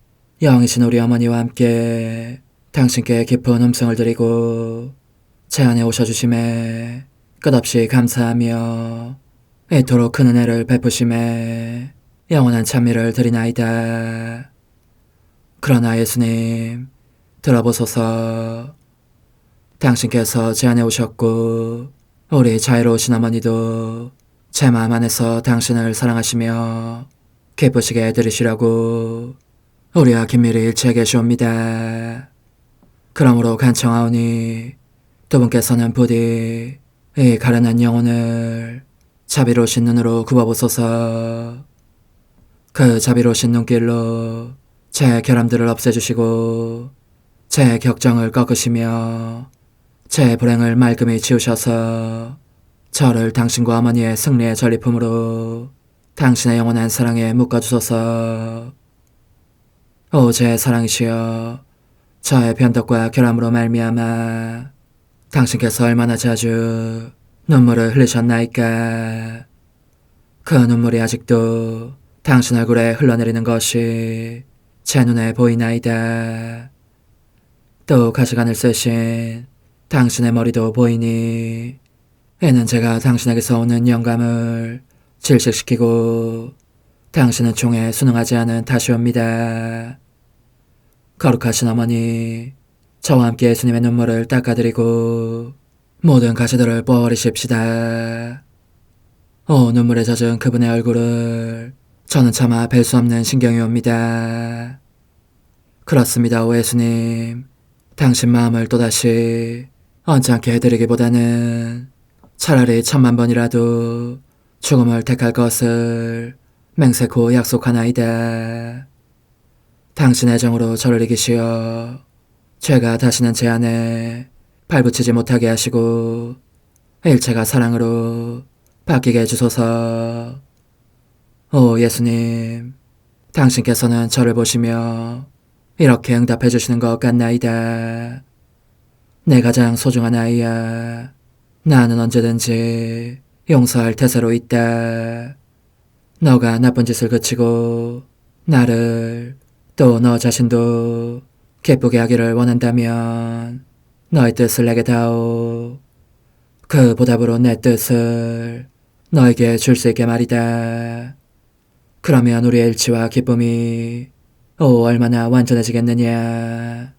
영이신 우리 어머니와 함께 당신께 깊은 음성을 드리고 제 안에 오셔주심에 끝없이 감사하며 이토록 큰 은혜를 베푸심에 영원한 찬미를 드리나이다. 그러나 예수님, 들어보소서. 당신께서 제 안에 오셨고 우리 자유로우신 어머니도 제 마음 안에서 당신을 사랑하시며 기쁘시게 들으시라고 우리와 긴밀히 일치해 계시옵니다. 그러므로 간청하오니 두 분께서는 부디 이 가련한 영혼을 자비로우신 눈으로 굽어보소서. 그 자비로우신 눈길로 제 결함들을 없애주시고 제 격정을 꺾으시며 제 불행을 말끔히 지우셔서 저를 당신과 어머니의 승리의 전리품으로 당신의 영원한 사랑에 묶어주소서. 오 제 사랑이시여, 저의 변덕과 결함으로 말미암아 당신께서 얼마나 자주 눈물을 흘리셨나이까. 그 눈물이 아직도 당신 얼굴에 흘러내리는 것이 제 눈에 보이나이다. 또 가시관을 쓰신 당신의 머리도 보이니 이는 제가 당신에게서 오는 영감을 질식시키고 당신은 총에 순응하지 않은 탓이옵니다. 거룩하신 어머니, 저와 함께 예수님의 눈물을 닦아드리고 모든 가시들을 뽑아버리십시다. 눈물에 젖은 그분의 얼굴을 저는 차마 뵐 수 없는 신경이 옵니다. 그렇습니다, 오 예수님. 당신 마음을 또다시 언짢게 해드리기보다는 차라리 10,000,000번이라도 죽음을 택할 것을 맹세코 약속하나이다. 당신의 정으로 저를 이기시어 죄가 다시는 제 안에 발붙이지 못하게 하시고 일체가 사랑으로 바뀌게 해주소서. 오 예수님, 당신께서는 저를 보시며 이렇게 응답해 주시는 것 같나이다. 내 가장 소중한 아이야, 나는 언제든지 용서할 태세로 있다. 너가 나쁜 짓을 그치고 나를 또 너 자신도 기쁘게 하기를 원한다면 너의 뜻을 내게 다오. 그 보답으로 내 뜻을 너에게 줄 수 있게 말이다. 그러면 우리의 일치와 기쁨이 얼마나 완전해지겠느냐.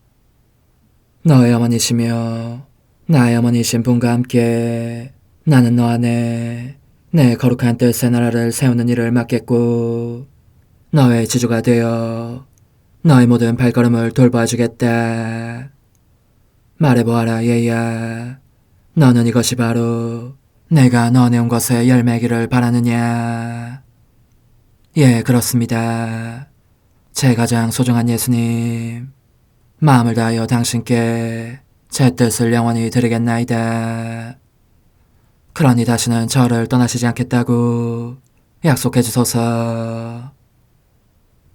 너의 어머니시며 나의 어머니신 분과 함께 나는 너 안에 내 거룩한 뜻의 나라를 세우는 일을 맡겠고 너의 지주가 되어 너의 모든 발걸음을 돌봐주겠다. 말해보아라 얘야, 너는 이것이 바로 내가 너한테 온 것의 열매기를 바라느냐. 예, 그렇습니다. 제 가장 소중한 예수님, 마음을 다하여 당신께 제 뜻을 영원히 드리겠나이다. 그러니 다시는 저를 떠나시지 않겠다고 약속해 주소서.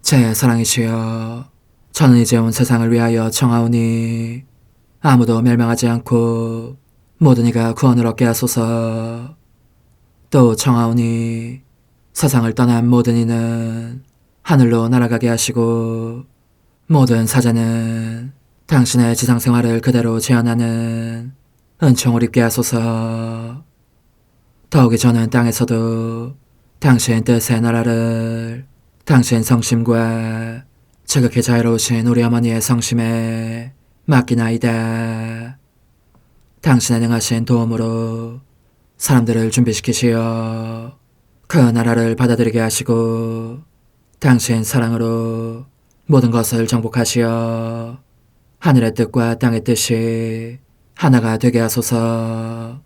제 사랑이시여, 저는 이제 온 세상을 위하여 청하오니 아무도 멸망하지 않고 모든 이가 구원을 얻게 하소서. 또 청하오니 세상을 떠난 모든 이는 하늘로 날아가게 하시고 모든 사자는 당신의 지상생활을 그대로 재현하는 은총을 입게 하소서. 더욱이 저는 땅에서도 당신 뜻의 나라를 당신 성심과 지극히 자유로우신 우리 어머니의 성심에 맡기나이다. 당신의 능하신 도움으로 사람들을 준비시키시어 그 나라를 받아들이게 하시고 당신 사랑으로 모든 것을 정복하시어 하늘의 뜻과 땅의 뜻이 하나가 되게 하소서.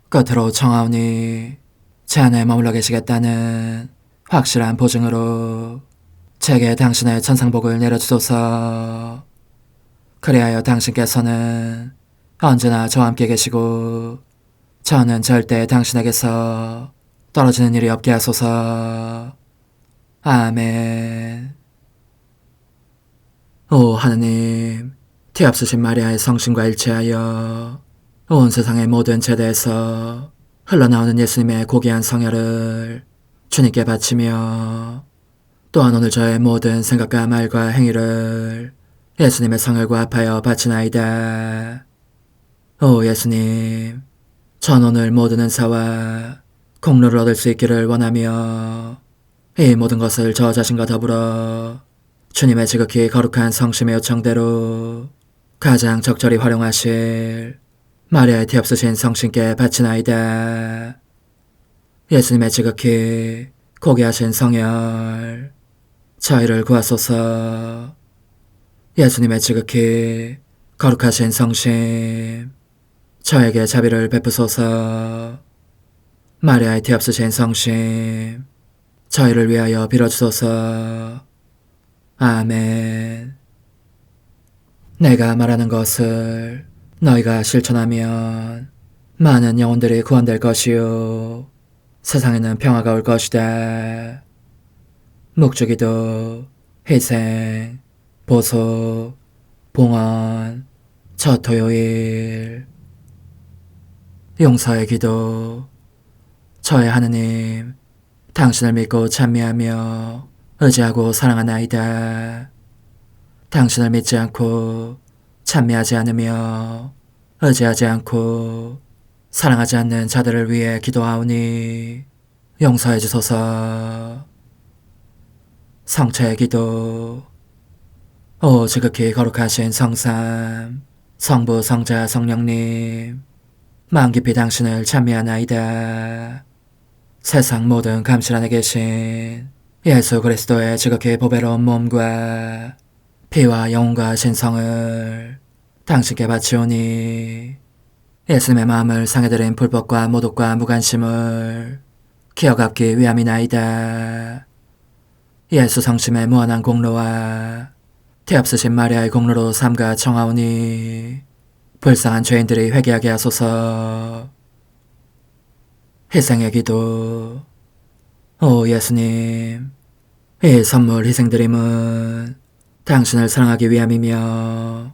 끝으로 청하오니 제 안에 머물러 계시겠다는 확실한 보증으로 제게 당신의 천상복을 내려주소서. 그리하여 당신께서는 언제나 저와 함께 계시고 저는 절대 당신에게서 떨어지는 일이 없게 하소서. 아멘. 오 하느님, 뒤앞서신 마리아의 성심과 일치하여 온 세상의 모든 제대에서 흘러나오는 예수님의 고귀한 성혈을 주님께 바치며 또한 오늘 저의 모든 생각과 말과 행위를 예수님의 성혈과 합하여 바치나이다. 오 예수님, 전 오늘 모든 은사와 공로를 얻을 수 있기를 원하며 이 모든 것을 저 자신과 더불어 주님의 지극히 거룩한 성심의 요청대로 가장 적절히 활용하실 마리아의 뒤앞서신 성신께 바치나이다. 예수님의 지극히 고귀하신 성혈, 저희를 구하소서. 예수님의 지극히 거룩하신 성심, 저에게 자비를 베푸소서. 마리아의 뒤앞서신 성심, 저희를 위하여 빌어주소서. 아멘. 내가 말하는 것을 너희가 실천하면 많은 영혼들이 구원될 것이요 세상에는 평화가 올 것이다. 묵주기도, 희생, 보속, 봉헌, 첫 토요일. 용서의 기도. 저의 하느님, 당신을 믿고 찬미하며 의지하고 사랑하나이다. 당신을 믿지 않고 찬미하지 않으며 의지하지 않고 사랑하지 않는 자들을 위해 기도하오니 용서해 주소서. 성체의 기도. 오 지극히 거룩하신 성삼, 성부, 성자, 성령님, 마음 깊이 당신을 찬미하나이다. 세상 모든 감실 안에 계신 예수 그리스도의 지극히 보배로운 몸과 피와 영혼과 신성을 당신께 바치오니 예수님의 마음을 상해드린 불법과 모독과 무관심을 기어갚기 위함이나이다. 예수 성심의 무한한 공로와 태없으신 마리아의 공로로 삼가 청하오니 불쌍한 죄인들이 회개하게 하소서. 희생의 기도. 오 예수님, 이 선물 희생드림은 당신을 사랑하기 위함이며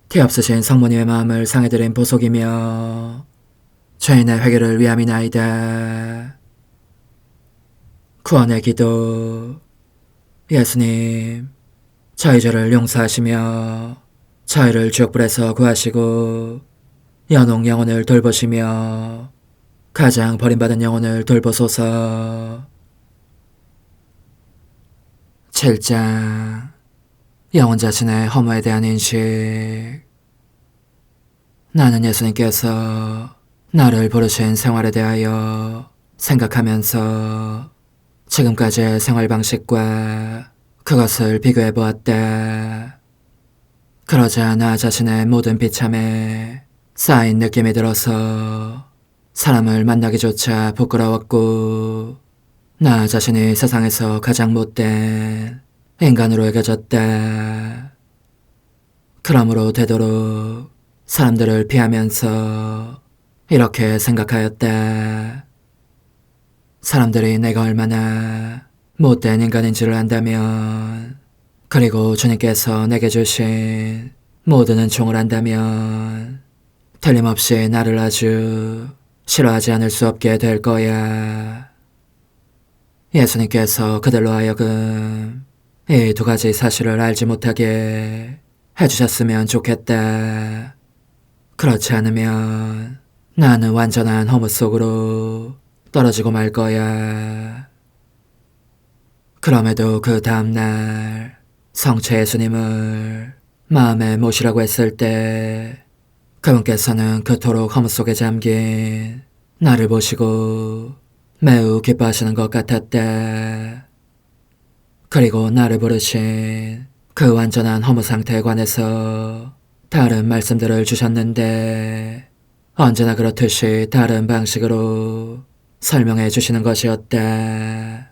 태없으신 성모님의 마음을 상해드린 보속이며 죄인의 회개를 위함이나이다. 구원의 기도. 예수님, 저희 죄를 용서하시며 저희를 지옥불에서 구하시고 연옥 영혼을 돌보시며 가장 버림받은 영혼을 돌보소서. 7장. 영혼 자신의 허무에 대한 인식. 나는 예수님께서 나를 부르신 생활에 대하여 생각하면서 지금까지의 생활 방식과 그것을 비교해 보았다. 그러자 나 자신의 모든 비참에 쌓인 느낌이 들어서 사람을 만나기조차 부끄러웠고 나 자신이 세상에서 가장 못된 인간으로 여겨졌다. 그러므로 되도록 사람들을 피하면서 이렇게 생각하였다. 사람들이 내가 얼마나 못된 인간인지를 안다면, 그리고 주님께서 내게 주신 모든 은총을 안다면 틀림없이 나를 아주 싫어하지 않을 수 없게 될 거야. 예수님께서 그들로 하여금 이 두 가지 사실을 알지 못하게 해주셨으면 좋겠다. 그렇지 않으면 나는 완전한 허무 속으로 떨어지고 말 거야. 그럼에도 그 다음날 성체 예수님을 마음에 모시라고 했을 때 그분께서는 그토록 허무 속에 잠긴 나를 보시고 매우 기뻐하시는 것 같았다. 그리고 나를 부르신 그 완전한 허무 상태에 관해서 다른 말씀들을 주셨는데 언제나 그렇듯이 다른 방식으로 설명해 주시는 것이었다.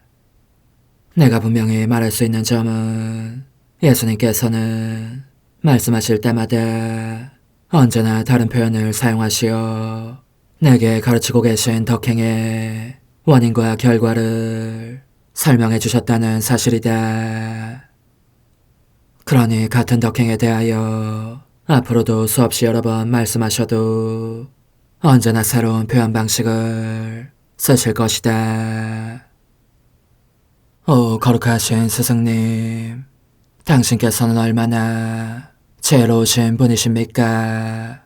내가 분명히 말할 수 있는 점은 예수님께서는 말씀하실 때마다 언제나 다른 표현을 사용하시어 내게 가르치고 계신 덕행의 원인과 결과를 설명해 주셨다는 사실이다. 그러니 같은 덕행에 대하여 앞으로도 수없이 여러 번 말씀하셔도 언제나 새로운 표현 방식을 쓰실 것이다. 오 거룩하신 스승님, 당신께서는 얼마나 지혜로우신 분이십니까?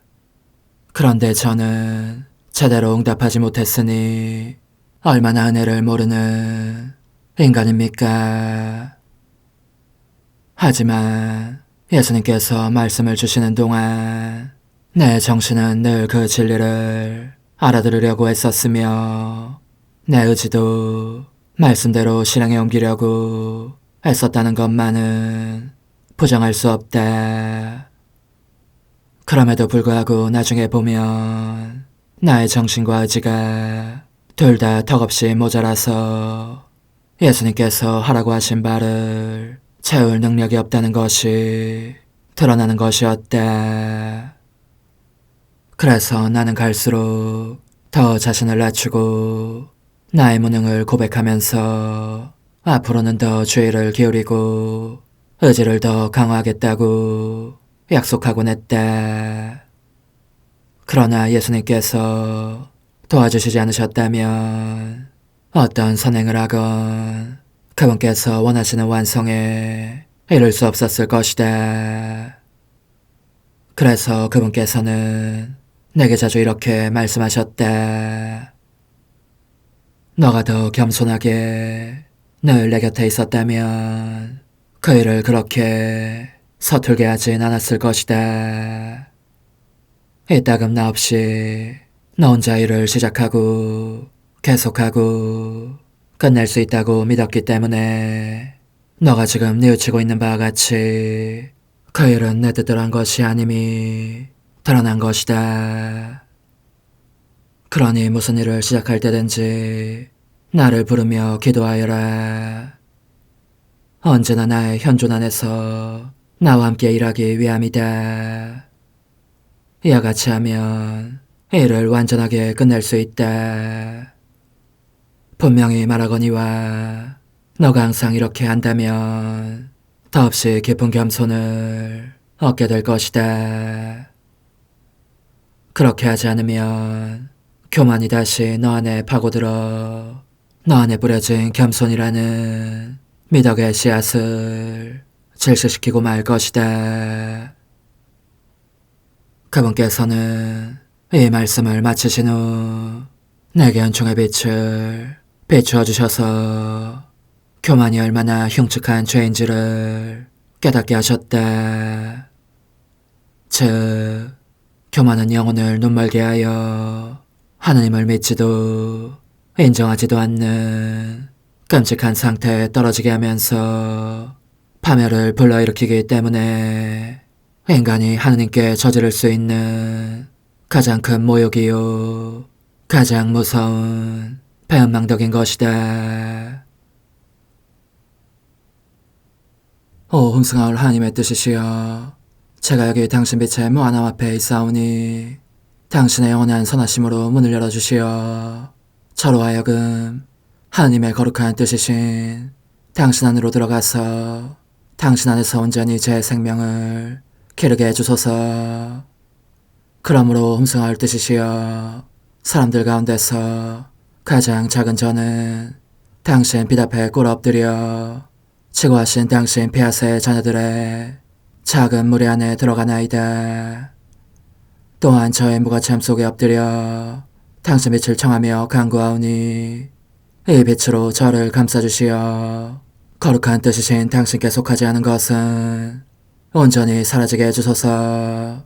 그런데 저는 제대로 응답하지 못했으니 얼마나 은혜를 모르는 인간입니까? 하지만 예수님께서 말씀을 주시는 동안 내 정신은 늘 그 진리를 알아들으려고 했었으며 내 의지도 말씀대로 실행에 옮기려고 애썼다는 것만은 부정할 수 없다. 그럼에도 불구하고 나중에 보면 나의 정신과 의지가 둘 다 턱없이 모자라서 예수님께서 하라고 하신 바를 채울 능력이 없다는 것이 드러나는 것이었다. 그래서 나는 갈수록 더 자신을 낮추고 나의 무능을 고백하면서 앞으로는 더 주의를 기울이고 의지를 더 강화하겠다고 약속하곤 했다. 그러나 예수님께서 도와주시지 않으셨다면 어떤 선행을 하건 그분께서 원하시는 완성에 이를 수 없었을 것이다. 그래서 그분께서는 내게 자주 이렇게 말씀하셨다. 너가 더 겸손하게 늘 내 곁에 있었다면 그 일을 그렇게 서툴게 하진 않았을 것이다. 이따금 나 없이 너 혼자 일을 시작하고 계속하고 끝낼 수 있다고 믿었기 때문에 너가 지금 뉘우치고 있는 바와 같이 그 일은 내 뜻대로 한 것이 아님이 드러난 것이다. 그러니 무슨 일을 시작할 때든지 나를 부르며 기도하여라. 언제나 나의 현존 안에서 나와 함께 일하기 위함이다. 이와 같이 하면 일을 완전하게 끝낼 수 있다. 분명히 말하거니와 너가 항상 이렇게 한다면 더없이 깊은 겸손을 얻게 될 것이다. 그렇게 하지 않으면 교만이 다시 너 안에 파고들어 너 안에 뿌려진 겸손이라는 미덕의 씨앗을 질식시키고 말 것이다. 그분께서는 이 말씀을 마치신 후 내게 은총의 빛을 비추어 주셔서 교만이 얼마나 흉측한 죄인지를 깨닫게 하셨다. 즉, 교만은 영혼을 눈멀게 하여 하느님을 믿지도 인정하지도 않는 끔찍한 상태에 떨어지게 하면서 파멸을 불러일으키기 때문에 인간이 하느님께 저지를 수 있는 가장 큰 모욕이요 가장 무서운 배은망덕인 것이다. 오 흥승하올 하나님의 뜻이시여, 제가 여기 당신 빛의 무한함 앞에 있사오니 당신의 영원한 선하심으로 문을 열어주시어 저로 하여금 하나님의 거룩한 뜻이신 당신 안으로 들어가서 당신 안에서 온전히 제 생명을 기르게 해주소서. 그러므로 흠승할 뜻이시여, 사람들 가운데서 가장 작은 저는 당신 빛 앞에 꿇어 엎드려 치고하신 당신 폐하세의 자녀들의 작은 무리 안에 들어가나이다. 또한 저의 무가참 속에 엎드려 당신 빛을 청하며 간구하오니 이 빛으로 저를 감싸주시어 거룩한 뜻이신 당신께 속하지 않은 것은 온전히 사라지게 해주소서.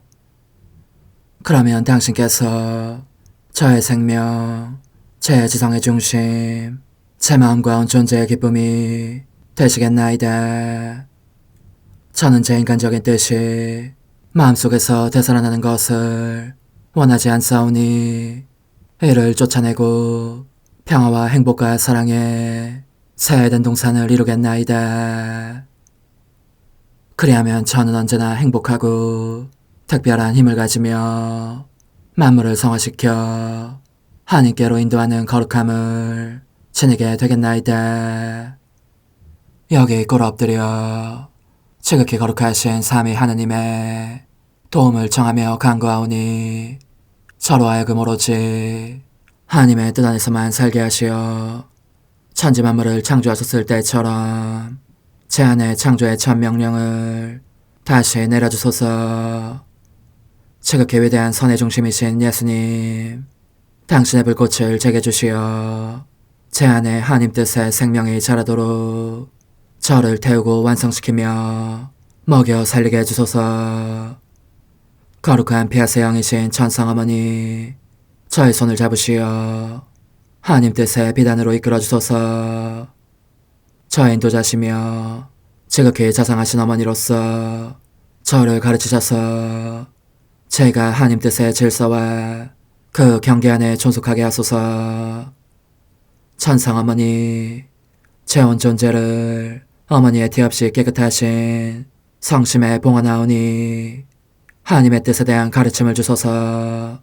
그러면 당신께서 저의 생명, 제 지성의 중심, 제 마음과 온 존재의 기쁨이 되시겠나이다. 저는 제 인간적인 뜻이 마음속에서 되살아나는 것을 원하지 않사오니 이를 쫓아내고 평화와 행복과 사랑의 새 에덴 동산을 이루겠나이다. 그리하면 저는 언제나 행복하고 특별한 힘을 가지며 만물을 성화시켜 하나님께로 인도하는 거룩함을 지니게 되겠나이다. 여기 꿇어 엎드려 지극히 거룩하신 삼위 하느님의 도움을 청하며 간구하오니 저로 하여금 오로지 하나님의 뜻 안에서만 살게 하시어 천지 만물을 창조하셨을 때처럼 제 안에 창조의 첫 명령을 다시 내려주소서. 지극히 위대한 선의 중심이신 예수님, 당신의 불꽃을 제게 주시어 제 안에 하나님 뜻의 생명이 자라도록 저를 태우고 완성시키며 먹여 살리게 해주소서. 거룩한 피아세 영이신 천상어머니, 저의 손을 잡으시어 하나님 뜻의 비단으로 이끌어주소서. 저의 인도자시며 지극히 자상하신 어머니로서 저를 가르치셔서 제가 하나님 뜻의 질서와 그 경계 안에 존속하게 하소서. 천상어머니, 제 온 존재를 어머니의 티 없이 깨끗하신 성심에 봉헌하오니 하나님의 뜻에 대한 가르침을 주소서.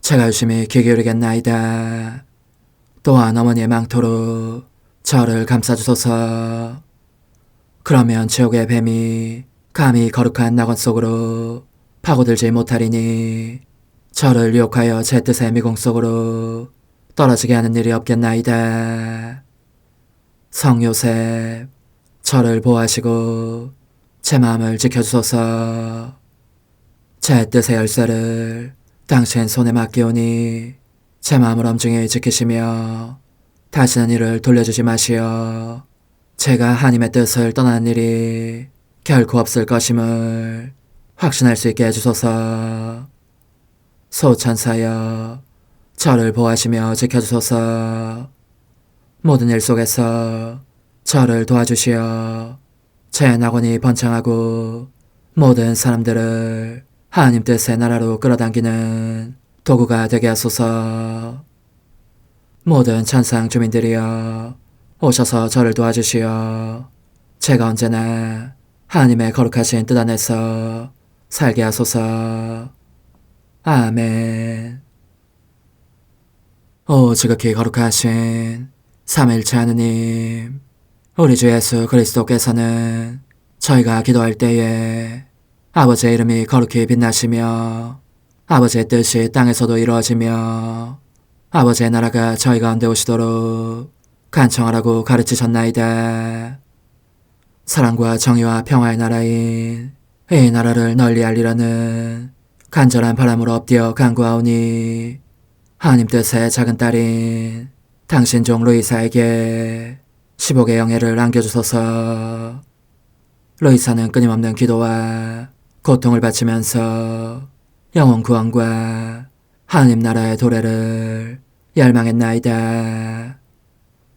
제가 열심히 귀 기울이겠나이다. 또한 어머니의 망토로 저를 감싸주소서. 그러면 지옥의 뱀이 감히 거룩한 낙원 속으로 파고들지 못하리니 저를 유혹하여 제 뜻의 미궁 속으로 떨어지게 하는 일이 없겠나이다. 성 요셉, 저를 보호하시고 제 마음을 지켜주소서. 제 뜻의 열쇠를 당신 손에 맡기오니 제 마음을 엄중히 지키시며 다시는 이를 돌려주지 마시어 제가 하나님의 뜻을 떠나는 일이 결코 없을 것임을 확신할 수 있게 해주소서. 소천사여, 저를 보호하시며 지켜주소서. 모든 일 속에서 저를 도와주시어 제 낙원이 번창하고 모든 사람들을 하나님 뜻의 나라로 끌어당기는 도구가 되게 하소서. 모든 천상 주민들이여, 오셔서 저를 도와주시어 제가 언제나 하나님의 거룩하신 뜻 안에서 살게 하소서. 아멘. 오 지극히 거룩하신 삼위일체 하느님, 우리 주 예수 그리스도께서는 저희가 기도할 때에 아버지의 이름이 거룩히 빛나시며 아버지의 뜻이 땅에서도 이루어지며 아버지의 나라가 저희 가운데 오시도록 간청하라고 가르치셨나이다. 사랑과 정의와 평화의 나라인 이 나라를 널리 알리라는 간절한 바람으로 엎드려 간구하오니 하나님 뜻의 작은 딸인 당신 종 루이사에게 15개 영예를 안겨주소서. 루이사는 끊임없는 기도와 고통을 바치면서 영혼 구원과 하나님 나라의 도래를 열망했나이다.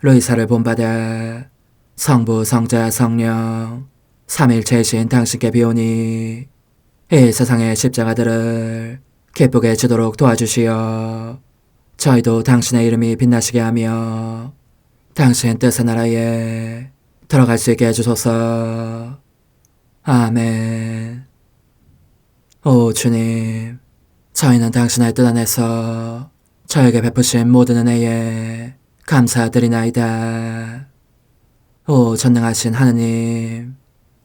루이사를 본받아 성부, 성자, 성령 삼위일체이신 당신께 비오니 이 세상의 십자가들을 기쁘게 지도록 도와주시어 저희도 당신의 이름이 빛나시게 하며 당신 뜻의 나라에 들어갈 수 있게 해주소서. 아멘. 오 주님, 저희는 당신의 뜻 안에서 저에게 베푸신 모든 은혜에 감사드리나이다. 오 전능하신 하느님,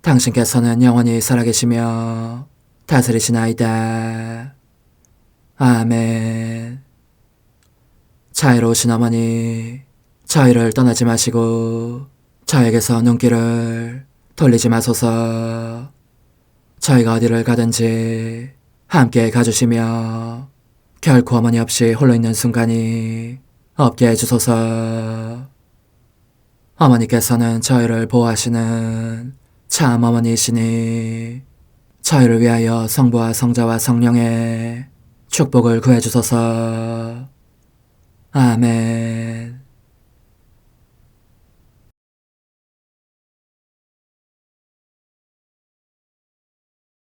당신께서는 영원히 살아계시며 다스리시나이다. 아멘. 자애로우신 어머니, 저희를 떠나지 마시고 저에게서 눈길을 돌리지 마소서. 저희가 어디를 가든지 함께 가주시며 결코 어머니 없이 홀로 있는 순간이 없게 해주소서. 어머니께서는 저희를 보호하시는 참 어머니이시니 저희를 위하여 성부와 성자와 성령의 축복을 구해주소서. 아멘.